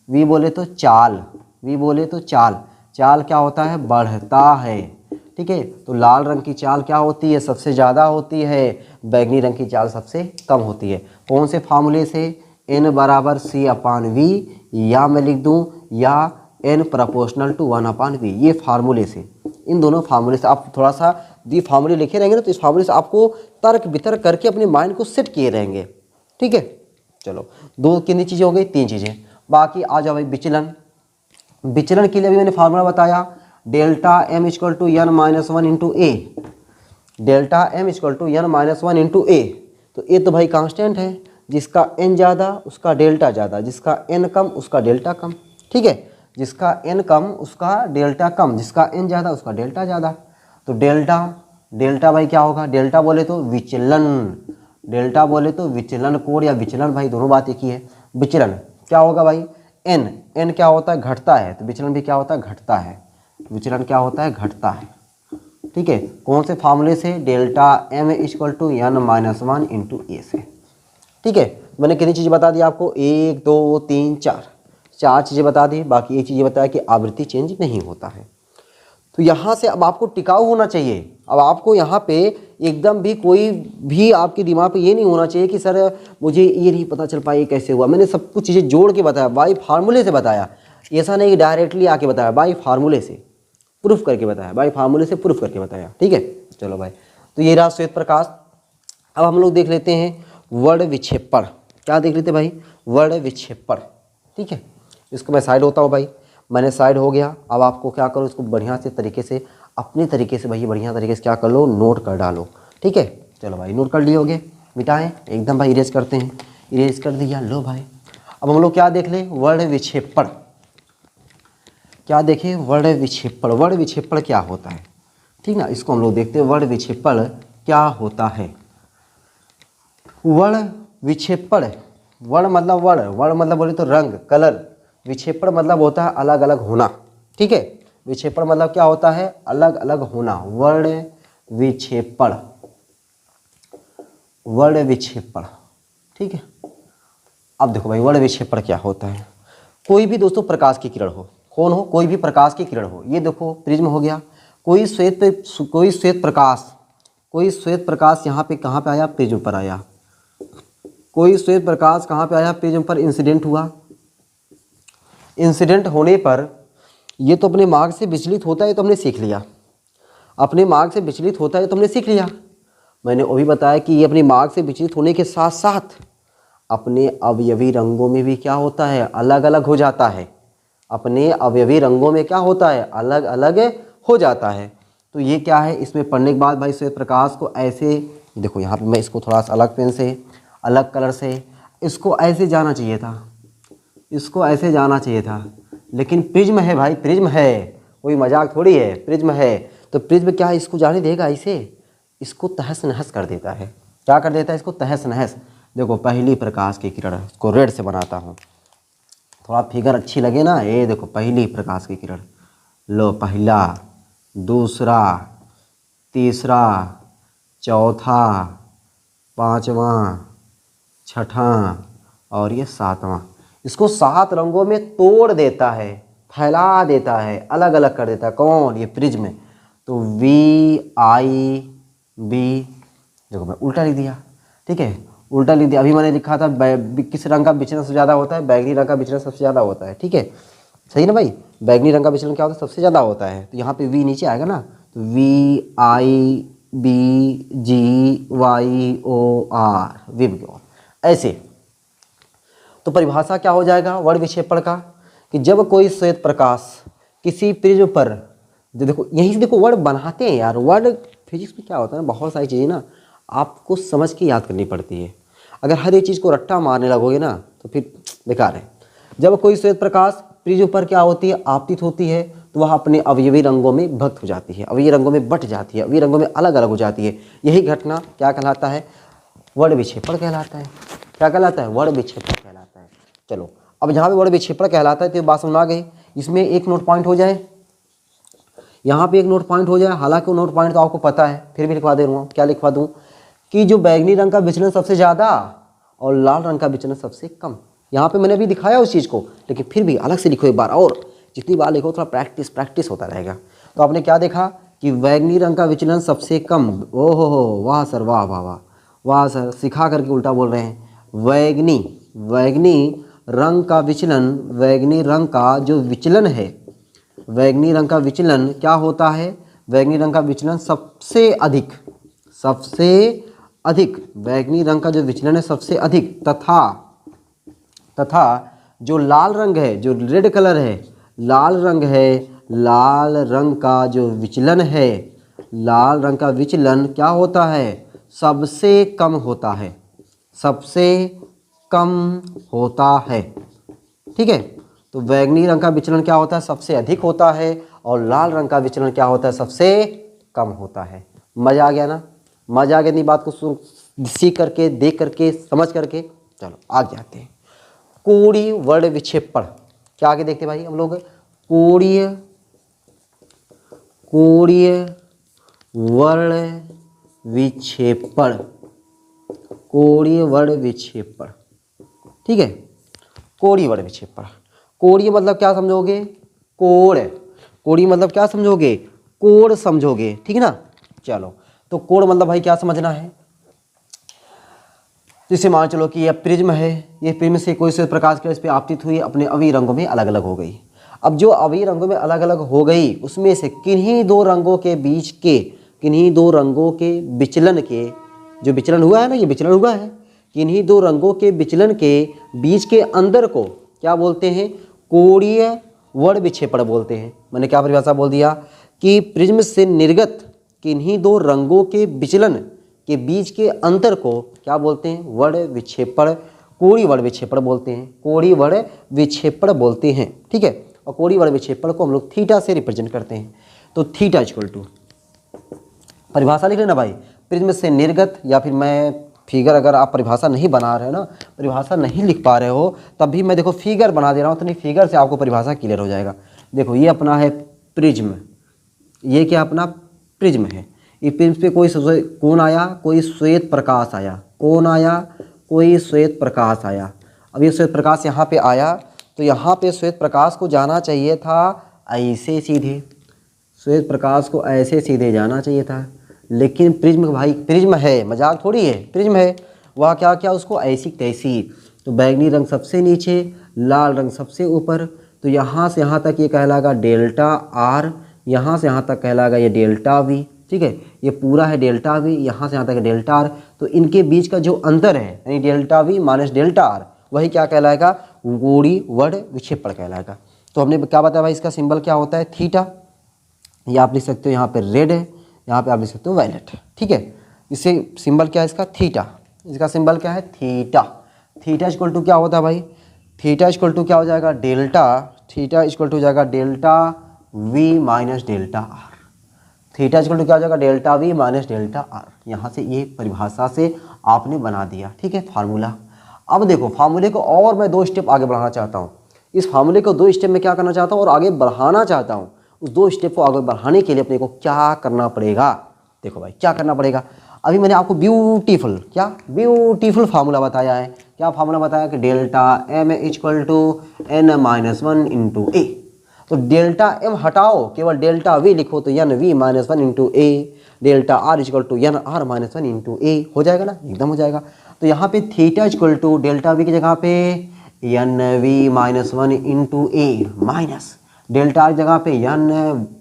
v बोले तो चाल, v बोले तो चाल, चाल क्या होता है? बढ़ता है। ठीक है, तो लाल रंग की चाल क्या होती है? सबसे ज़्यादा होती है। बैगनी रंग की चाल सबसे कम होती है। कौन से फार्मूले से? n=c/v, या मैं लिख दूं या n=1/v, ये फार्मूले से। इन दोनों फार्मूले से आप थोड़ा सा ये फार्मूले लिखे रहेंगे ना, तो इस फार्मूले से आपको तर्क वितर्क करके अपने माइंड को सेट किए रहेंगे। ठीक है, चलो 2 कितनी चीज़ें हो गई? 3 चीज़ें। बाकी आ जाओ भाई विचलन। विचलन के लिए भी मैंने फार्मूला बताया, delta m = n-1 × a, delta m = n-1 × a। तो ए तो भाई कांस्टेंट है, जिसका n ज़्यादा उसका डेल्टा ज़्यादा, जिसका n कम उसका डेल्टा कम। ठीक है, जिसका n कम उसका डेल्टा कम, जिसका n ज़्यादा उसका डेल्टा ज़्यादा। तो डेल्टा भाई क्या होगा? डेल्टा बोले तो विचलन, डेल्टा बोले तो विचलन कोण या विचलन, भाई दोनों बात एक ही है। विचलन क्या होगा भाई? n क्या होता है? घटता है, तो विचलन भी क्या होता है? घटता है। विचलन क्या होता है? घटता है। ठीक है, कौन से फार्मूले से? डेल्टा m = n-1 × a से। ठीक है, मैंने कितनी चीज़ें बता दी आपको? 1 2 3 4 चीज़ें बता दी। बाकी एक चीज़ें बताया कि आवृत्ति चेंज नहीं होता है। तो यहाँ से अब आपको टिकाऊ होना चाहिए। अब आपको यहाँ पे एकदम भी कोई भी आपके दिमाग पे ये नहीं होना चाहिए कि सर मुझे ये नहीं पता चल पाया ये कैसे हुआ। मैंने सब कुछ चीज़ें जोड़ के बताया, बाई फार्मूले से बताया। ऐसा नहीं कि डायरेक्टली आके बताया, बाई फार्मूले से प्रूफ करके बताया, बाई फार्मूले से प्रूफ करके बताया। ठीक है, चलो भाई, तो ये रहा श्वेत प्रकाश। अब हम लोग देख लेते हैं वर्ण विक्षेपण। क्या देख लेते भाई? वर्ण विक्षेपण। ठीक है, इसको मैं साइड होता हूँ भाई, मैंने साइड हो गया। अब आपको क्या करो, इसको बढ़िया से तरीके से अपने तरीके से भाई बढ़िया तरीके से क्या कर लो? नोट कर डालो। ठीक है, चलो भाई नोट कर लिए होगे, मिटाएं एकदम भाई, इरेज करते हैं। इरेज कर दिया, लो भाई। अब हम लोग क्या देख लें? वर्ण विक्षेपण। क्या देखें? वर्ण विक्षेपण। वर्ण विक्षेपण क्या होता है? ठीक ना, इसको हम लोग देखते हैं वर्ण विक्षेपण क्या होता है। वर्ण विक्षेपण, वर्ण मतलब वर्ण, वर्ण मतलब बोले तो रंग, कलर। विक्षेपण मतलब होता है अलग अलग होना। ठीक है, विक्षेपण मतलब क्या होता है? अलग अलग होना। वर्ण विक्षेपण, वर्ण विक्षेपण। ठीक है, अब देखो भाई वर्ण विक्षेपण क्या होता है। कोई भी दोस्तों प्रकाश की किरण हो, कौन हो? कोई भी प्रकाश की किरण हो। ये देखो प्रिज्म हो गया, कोई श्वेत प्रकाश यहाँ पे कहाँ पे आया? प्रिज्म पर आया। कोई श्वेत प्रकाश कहाँ पे आया? प्रिज्म पर इंसिडेंट हुआ। इंसिडेंट होने पर ये तो अपने मार्ग से विचलित होता है, तो हमने सीख लिया। अपने मार्ग से विचलित होता है तो हमने सीख लिया। मैंने वो भी बताया कि ये अपने मार्ग से विचलित होने के साथ साथ अपने अवयवी रंगों में भी क्या होता है? अलग अलग हो जाता है। अपने अवयवी रंगों में क्या होता है? अलग अलग हो जाता है। तो ये क्या है? इसमें पढ़ने के बाद भाई श्वेत प्रकाश को ऐसे देखो, यहाँ पे मैं इसको थोड़ा सा अलग पेन से, अलग कलर से, इसको ऐसे जाना चाहिए था, इसको ऐसे जाना चाहिए था, लेकिन प्रिज्म है भाई, प्रिज्म है, कोई मजाक थोड़ी है, प्रिज्म है। तो प्रिज्म क्या है? इसको जाने देगा ऐसे, इसको तहस नहस कर देता है। क्या कर देता है? इसको तहस नहस। देखो पहली प्रकाश की किरण, इसको रेड से बनाता हूँ, थोड़ा फिगर अच्छी लगे ना। ये देखो पहली प्रकाश की किरण, लो पहला, दूसरा, तीसरा, चौथा, पांचवा, छठा और ये सातवां। इसको 7 रंगों में तोड़ देता है, फैला देता है, अलग अलग कर देता है। कौन? ये प्रिज्म। तो VI बी, देखो मैं उल्टा लिख दिया, ठीक है, उल्टा लिख दिया। अभी मैंने लिखा था किस रंग का विचलन सबसे ज़्यादा होता है, बैगनी रंग का विचलन सबसे ज़्यादा होता है, ठीक है, सही ना भाई, बैगनी रंग का विचलन क्या होता है, सबसे ज़्यादा होता है। तो यहाँ पे वी नीचे आएगा ना, तो V I B G Y O R, VIBGYOR, ऐसे। तो परिभाषा क्या हो जाएगा वर्ण विक्षेपण का, कि जब कोई श्वेत प्रकाश किसी प्रिज्म पर, देखो यहीं से देखो वर्ण बनाते हैं यार, वर्ण फिजिक्स में क्या होता है ना, बहुत सारी चीज़ें ना आपको समझ के याद करनी पड़ती है। अगर हर एक चीज़ को रट्टा मारने लगोगे ना तो फिर बेकार है। जब कोई श्वेत प्रकाश प्रिज्म पर क्या होती है, आपतित होती है, तो वह अपने अवयवी रंगों में विभक्त हो जाती है, अवयवी रंगों में बट जाती है, अवयवी रंगों में अलग अलग हो जाती है। यही घटना क्या कहलाता है, वर्ण विक्षेपण कहलाता है। क्या कहलाता है, वर्ण विक्षेपण कहलाता है। चलो अब यहाँ पे वर्ण विक्षेपण कहलाता है तो ये बात समझ आ गई। इसमें एक नोट पॉइंट हो जाए, यहाँ पे एक नोट पॉइंट हो जाए, हालांकि वो नोट पॉइंट तो आपको पता है, फिर भी लिखवा दे रहा हूँ। क्या लिखवा दूँ, कि जो बैगनी रंग का विचलन सबसे ज़्यादा और लाल रंग का विचलन सबसे कम। यहाँ पे मैंने अभी दिखाया उस चीज़ को, लेकिन फिर भी अलग से लिखो एक बार, और जितनी बार लिखो थोड़ा प्रैक्टिस होता रहेगा। तो आपने क्या देखा कि बैगनी रंग का विचलन सबसे कम, ओहो हो, वाह सर, वाह वाह वाह वाह सर, सिखा करके उल्टा बोल रहे हैं। बैगनी रंग का विचलन, बैगनी रंग का जो विचलन है, बैगनी रंग का विचलन क्या होता है, बैगनी रंग का विचलन सबसे अधिक बैगनी रंग का जो विचलन है सबसे अधिक, तथा जो लाल रंग है, जो रेड कलर है, लाल रंग का जो विचलन है, लाल रंग का विचलन क्या होता है, सबसे कम होता है, ठीक है। तो बैगनी रंग का विचलन क्या होता है, सबसे अधिक होता है, और लाल रंग का विचलन क्या होता है, सबसे कम होता है। मज़ा आ गया ना, मज़ा आ गया इतनी बात को सीख करके, देख करके, समझ करके। चलो आगे आते हैं, कोणीय वर्ण विक्षेपण। क्या आगे देखते भाई हम लोग, कोणीय वर्ण विक्षेपण, कोणीय वर्ण विक्षेपण, ठीक है। कोणीय वर्ण विक्षेपण, कोणीय मतलब क्या समझोगे, कोण, कोणीय मतलब क्या समझोगे, कोण समझोगे, ठीक है ना। चलो तो कोण मतलब भाई क्या समझना है, जैसे मान चलो कि यह प्रिज्म है, ये प्रिज्म से कोई से प्रकाश की इस पर आपतित हुई, अपने अवयवी रंगों में अलग अलग हो गई। अब जो अवयवी रंगों में अलग अलग हो गई, उसमें से किन्हीं दो रंगों के विचलन के, जो विचलन हुआ है ना, ये विचलन हुआ है, किन्हीं दो रंगों के विचलन के बीच के अंदर को क्या बोलते हैं, कोणीय वर्ण विक्षेपण बोलते हैं। मैंने क्या परिभाषा बोल दिया कि प्रिज्म से निर्गत किन्हीं दो रंगों के विचलन के बीच के अंतर को क्या बोलते हैं, वर्ण विक्षेपण, कोणीय वर्ण विक्षेपण बोलते हैं, कोणीय वर्ण विक्षेपण बोलते हैं, ठीक है। और कोणीय वर्ण विक्षेपण को हम लोग थीटा से रिप्रेजेंट करते हैं। तो थीटा इक्वल टू, परिभाषा लिख लेना भाई, प्रिज्म से निर्गत, या फिर मैं फिगर, अगर आप परिभाषा नहीं बना रहे हो ना, परिभाषा नहीं लिख पा रहे हो, तब भी मैं देखो फिगर बना दे रहा हूँ, तो नहीं फिगर से आपको परिभाषा क्लियर हो जाएगा। देखो ये अपना है प्रिज्म, ये क्या अपना प्रिज्म है, इस प्रिज्म पे कोई कौन आया, कोई श्वेत प्रकाश आया, कौन आया, कोई श्वेत प्रकाश आया। अब ये श्वेत प्रकाश यहाँ पे आया, तो यहाँ पे श्वेत प्रकाश को जाना चाहिए था ऐसे सीधे, श्वेत प्रकाश को ऐसे सीधे जाना चाहिए था, लेकिन प्रिज्म भाई, प्रिज्म है, मजाक थोड़ी है, प्रिज्म है, वह क्या क्या उसको ऐसी तैसी। तो बैगनी रंग सबसे नीचे, लाल रंग सबसे ऊपर, तो यहाँ से यहाँ तक ये कहलाएगा डेल्टा आर, यहाँ से यहाँ तक कहलाएगा ये डेल्टा वी, ठीक है। ये पूरा है डेल्टा वी, यहाँ से यहाँ तक है डेल्टा आर, तो इनके बीच का जो अंतर है यानी delta V minus delta are, वही क्या कहलाएगा, कोणीय वर्ण विक्षेपण कहलाएगा। तो हमने क्या बताया भाई, इसका सिंबल क्या होता है, थीटा, ये आप लिख सकते हो, यहाँ पे रेड है, यहाँ पे आप लिख सकते हो वायलेट, ठीक है। इससे सिंबल क्या है इसका, थीटा, इसका सिंबल क्या है, थीटा। थीटा इक्वल टू क्या होता है भाई, थीटा इक्वल टू क्या हो जाएगा, डेल्टा, थीटा इक्वल टू हो जाएगा delta V minus delta R, theta equal to क्या हो जाएगा, delta V minus delta R. यहाँ से ये परिभाषा से आपने बना दिया, ठीक है, फार्मूला। अब देखो फार्मूले को और मैं 2 स्टेप आगे बढ़ाना चाहता हूँ, इस फार्मूले को 2 स्टेप में क्या करना चाहता हूँ और आगे बढ़ाना चाहता हूँ। उस 2 स्टेप को आगे बढ़ाने के लिए अपने को क्या करना पड़ेगा, देखो भाई क्या करना पड़ेगा। अभी मैंने आपको ब्यूटीफुल फार्मूला बताया है। क्या फार्मूला बताया कि delta M equal to N minus 1 into A. तो डेल्टा एम हटाओ, केवल डेल्टा वी लिखो, तो N V minus 1 into A. Delta R equal to N R minus one into A. हो जाएगा ना, एकदम हो जाएगा। तो यहाँ पे theta equal to delta V की जगह पे N V minus one into A minus delta R जगह पे N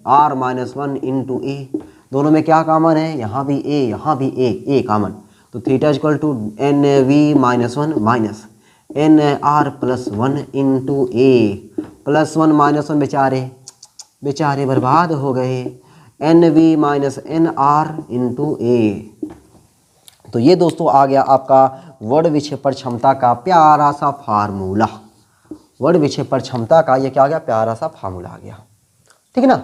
R minus one into ए। दोनों में क्या कॉमन है, यहाँ भी ए यहाँ भी ए कॉमन। तो theta equal to N V minus one minus N R plus one into A. Plus one minus one बेचारे बर्बाद हो गए। N V minus N R into A. तो ये दोस्तों आ गया आपका वर्ड विक्षेपण क्षमता का प्यारा सा फार्मूला। वर्ड विक्षेपण क्षमता का ये क्या आ गया, प्यारा सा फार्मूला आ गया। ठीक है ना,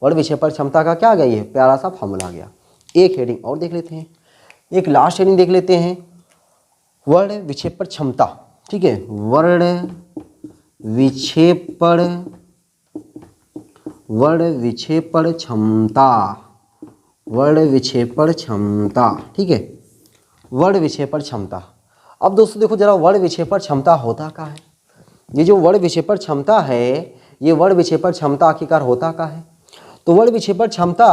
वर्ड विक्षेपण क्षमता का क्या आ गया, ये प्यारा सा फार्मूला आ गया। एक हेडिंग और देख लेते हैं, एक लास्ट हेडिंग देख लेते हैं, वर्ड विक्षेपण क्षमता। ठीक है, वर्ड विक्षेपण क्षमता, वर्ड विक्षेपण क्षमता। ठीक है, वर्ड विक्षेपण क्षमता। अब दोस्तों देखो जरा, वर्ड विक्षेपण क्षमता होता क्या है। ये जो वर्ड विक्षेपण क्षमता है, ये वर्ड विक्षेपण क्षमता आखिरकार होता क्या है। तो वर्ड विक्षेपण क्षमता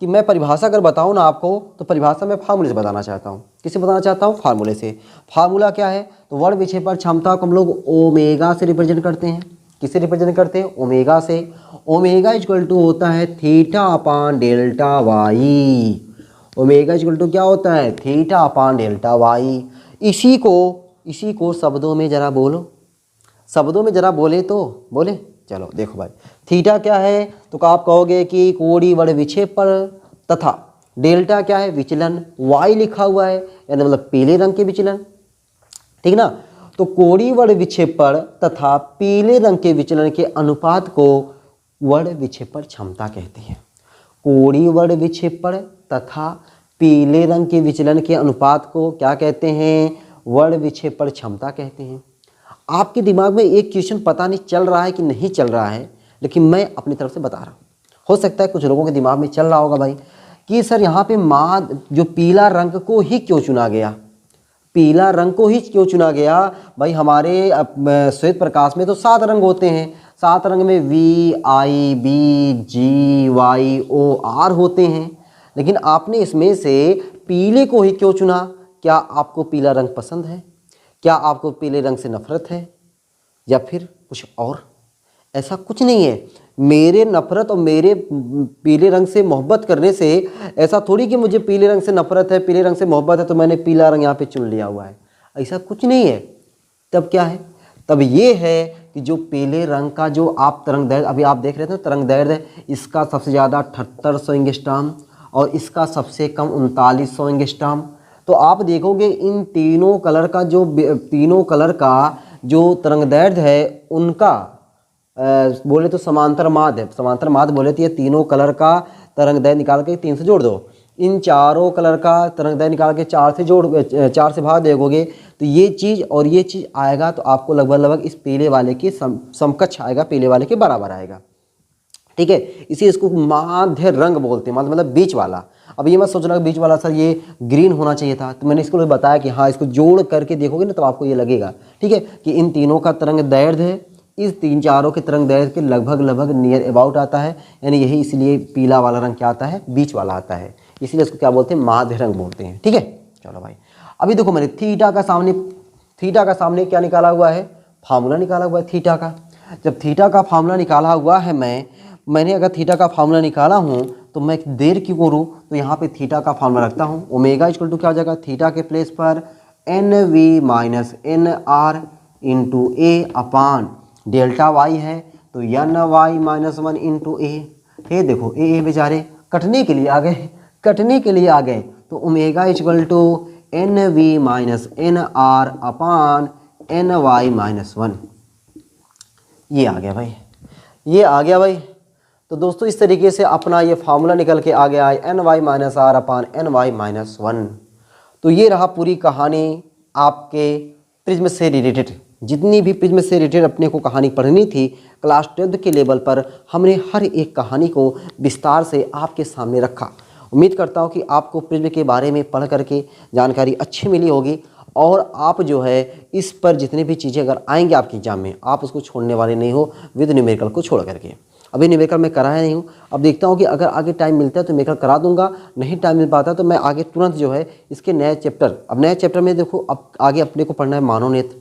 की मैं परिभाषा अगर बताऊं ना आपको, तो परिभाषा मैं फार्मूले से बताना चाहता हूं। किससे बताना चाहता हूं, फार्मूले से। फार्मूला क्या है, तो वर्ड विक्षेपण क्षमता को हम लोग ओमेगा से रिप्रेजेंट करते हैं। किससे रिप्रेजेंट करते हैं, ओमेगा से। ओमेगा इक्वल टू होता है थीटा upon delta Y. Omega equal to क्या होता है, थीटा अपान डेल्टा वाई। इसी को शब्दों में जरा बोलो, शब्दों में जरा बोले तो बोले। चलो देखो भाई, थीटा क्या है, तो आप कहोगे कि कोणीय वर्ड विक्षेपण तथा डेल्टा क्या है, विचलन। वाई लिखा हुआ है यानी मतलब पीले रंग के विचलन। ठीक ना, तो कोणीय वर्ड विक्षेपण तथा पीले रंग के विचलन के अनुपात को वर्ड विक्षेपण क्षमता कहते हैं। कोणीय वर्ड विक्षेपण तथा पीले रंग के विचलन के अनुपात को क्या कहते हैं, वर्ड विक्षेपण क्षमता कहते हैं। आपके दिमाग में एक क्वेश्चन पता नहीं चल रहा है कि नहीं चल रहा है, लेकिन मैं अपनी तरफ से बता रहा हूँ। हो सकता है कुछ लोगों के दिमाग में चल रहा होगा भाई कि सर यहाँ पे जो पीला रंग को ही क्यों चुना गया, पीला रंग को ही क्यों चुना गया। भाई हमारे श्वेत प्रकाश में तो 7 रंग होते हैं, 7 रंग में V I B G Y O R होते हैं, लेकिन आपने इसमें से पीले को ही क्यों चुना। क्या आपको पीला रंग पसंद है, क्या आपको पीले रंग से नफरत है, या फिर कुछ और। ऐसा कुछ नहीं है। मेरे नफरत और मेरे पीले रंग से मोहब्बत करने से ऐसा थोड़ी कि मुझे पीले रंग से नफरत है, पीले रंग से मोहब्बत है तो मैंने पीला रंग यहाँ पे चुन लिया हुआ है। ऐसा कुछ नहीं है। तब क्या है, तब ये है कि जो पीले रंग का जो आप तरंग दैर्ध्य अभी आप देख रहे थे, तरंग दैर्ध्य इसका सबसे ज़्यादा 7800 एंगस्ट्रॉम और इसका सबसे कम 3900 एंगस्ट्रॉम। तो आप देखोगे इन तीनों कलर का जो तरंग दैर्ध्य है उनका बोले तो समांतर माध्य है। समांतर माध्य बोले तो ये तीनों कलर का तरंग दैर्ध्य निकाल के 3 से जोड़ दो। इन चारों कलर का तरंग दैर्ध्य निकाल के 4 से भाग दोगे तो ये चीज़ और ये चीज़ आएगा, तो आपको लगभग इस पीले वाले के समकक्ष आएगा, पीले वाले के बराबर आएगा। ठीक है, इसी इसको माध्य रंग बोलते हैं, मतलब बीच वाला। अब ये मत सोचना कि बीच वाला सर ये ग्रीन होना चाहिए था, तो मैंने इसको बताया कि हाँ इसको जोड़ करके देखोगे ना तो आपको ये लगेगा। ठीक है, कि इन तीनों का तरंग दैर्ध्य इस 3-4 के तरंग दैर्ध्य के लगभग नियर अबाउट आता है, यानी यही इसलिए पीला वाला रंग क्या आता है, बीच वाला आता है, इसलिए इसको क्या बोलते हैं, माध्य रंग बोलते हैं। ठीक है, चलो भाई अभी देखो मैंने थीटा का सामने क्या निकाला हुआ है, फार्मूला निकाला हुआ है थीटा का। जब थीटा का फार्मूला निकाला हुआ है मैंने अगर थीटा का फार्मूला निकाला हूँ तो मैं देर क्यों करूँ, तो यहाँ पे थीटा का फार्मूला रखता हूँ। ओमेगा इक्वल टू क्या हो जाएगा, थीटा के प्लेस पर N V minus N R into A upon delta Y है तो N Y minus 1 into A. ये देखो ए बेचारे कटने के लिए आ गए, तो omega equal to N V minus N R upon N Y minus 1। ये आ गया भाई। तो दोस्तों इस तरीके से अपना ये फार्मूला निकल के आ गया है, N Y minus R upon N Y minus 1। तो ये रहा पूरी कहानी आपके प्रिज्म से रिलेटेड। जितनी भी प्रिज्म से रिलेटेड अपने को कहानी पढ़नी थी क्लास 12 के लेवल पर, हमने हर एक कहानी को विस्तार से आपके सामने रखा। उम्मीद करता हूँ कि आपको प्रिज्म के बारे में पढ़ करके जानकारी अच्छी मिली होगी, और आप जो है इस पर जितनी भी चीज़ें अगर आएंगे आपके एग्जाम में, आप उसको छोड़ने वाले नहीं हो विद न्यूमेरिकल को छोड़ करके। अभी न्यूमेरिकल मैं कराया नहीं हूँ। अब देखता हूँ कि अगर आगे टाइम मिलता है तो न्यूमेरिकल करा दूंगा, नहीं टाइम मिल पाता तो मैं आगे तुरंत जो है इसके नए चैप्टर, अब नए चैप्टर में देखो अब आगे अपने को पढ़ना है मानव नेत्र।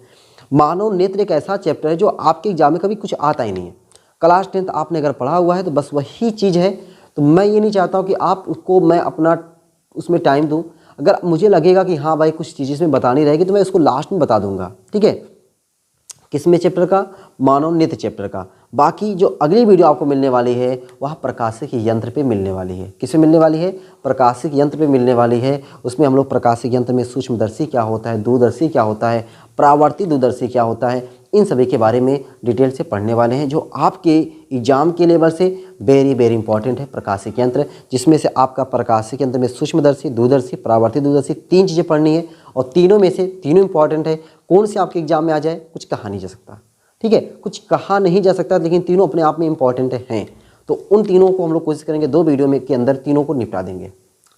मानव नेत्र एक ऐसा चैप्टर है जो आपके एग्जाम में कभी कुछ आता ही नहीं है। क्लास 10th आपने अगर पढ़ा हुआ है तो बस वही चीज़ है। तो मैं ये नहीं चाहता हूँ कि आप उसको मैं अपना उसमें टाइम दूँ। अगर मुझे लगेगा कि हाँ भाई कुछ चीज़ इसमें बतानी रहेगी तो मैं उसको लास्ट में बता दूंगा, ठीक है। किसमें चैप्टर का? मानव नेत्र चैप्टर का। बाकी जो अगली वीडियो आपको मिलने वाली है वह प्रकाशिक यंत्र पे मिलने वाली है। किस पे मिलने वाली है? प्रकाशिक यंत्र पे मिलने वाली है। उसमें हम लोग प्रकाशिक यंत्र में सूक्ष्मदर्शी क्या होता है, दूरदर्शी क्या होता है, परावर्ती दूरदर्शी क्या होता है, इन सभी के बारे में डिटेल से पढ़ने वाले हैं, जो आपके एग्जाम के लेवल से वेरी वेरी इंपॉर्टेंट है। प्रकाशिक यंत्र, जिसमें से आपका प्रकाशिक यंत्र में सूक्ष्मदर्शी, दूरदर्शी, परावर्ती दूरदर्शी 3 चीज़ें पढ़नी है और तीनों में से तीनों इंपॉर्टेंट है। कौन से आपके एग्जाम में आ जाए कुछ कहा नहीं जा सकता, ठीक है, कुछ कहा नहीं जा सकता, लेकिन तीनों अपने आप में इंपॉर्टेंट हैं। तो उन तीनों को हम लोग कोशिश करेंगे 2 वीडियो में के अंदर तीनों को निपटा देंगे,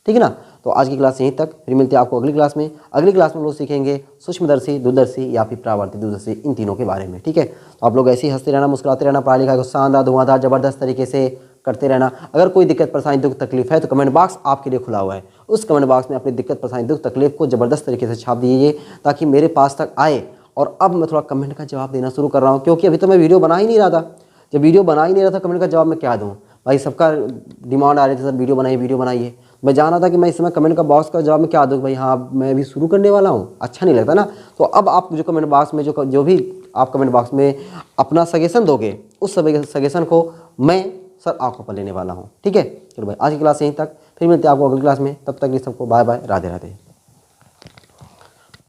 ठीक है ना। तो आज की क्लास यहीं तक, फिर मिलते हैं आपको अगली क्लास में। अगली क्लास में हम लोग सीखेंगे सूक्ष्मदर्शी, दूरदर्शी या फिर परावर्ती दूरदर्शी, इन तीनों के बारे में, ठीक है। तो आप लोग ऐसे ही हंसते रहना, मुस्कुराते रहना, पढ़ाई लिखाई को शानदार, धुआंधार, जबरदस्त तरीके से करते रहना। अगर कोई दिक्कत परेशानी दुख तकलीफ है तो कमेंट बॉक्स आपके लिए खुला हुआ है। उस कमेंट बॉक्स में अपनी दिक्कत परेशानी दुख तकलीफ को ज़बरदस्त तरीके से छाप दीजिए ताकि मेरे पास तक आए। और अब मैं थोड़ा कमेंट का जवाब देना शुरू कर रहा हूँ, क्योंकि अभी तो मैं वीडियो बना ही नहीं रहा था। जब वीडियो बना ही नहीं रहा था, कमेंट का जवाब मैं क्या दूँ भाई? सबका डिमांड आ रही थी, सर वीडियो बनाइए। मैं जान रहा था कि मैं इस समय कमेंट का बॉक्स का जवाब में क्या दूँ भाई? हाँ, मैं अभी शुरू करने वाला हूँ, अच्छा नहीं लगता ना। तो अब आप जो कमेंट बॉक्स में जो भी आप कमेंट बॉक्स में अपना सजेशन दोगे, उस सजेशन को मैं सर आंखों पर लेने वाला हूँ, ठीक है। चलो भाई, आज की क्लास यहीं तक, फिर मिलते हैं आपको अगली क्लास में। तब तक ये सबको बाय बाय, राधे राधे।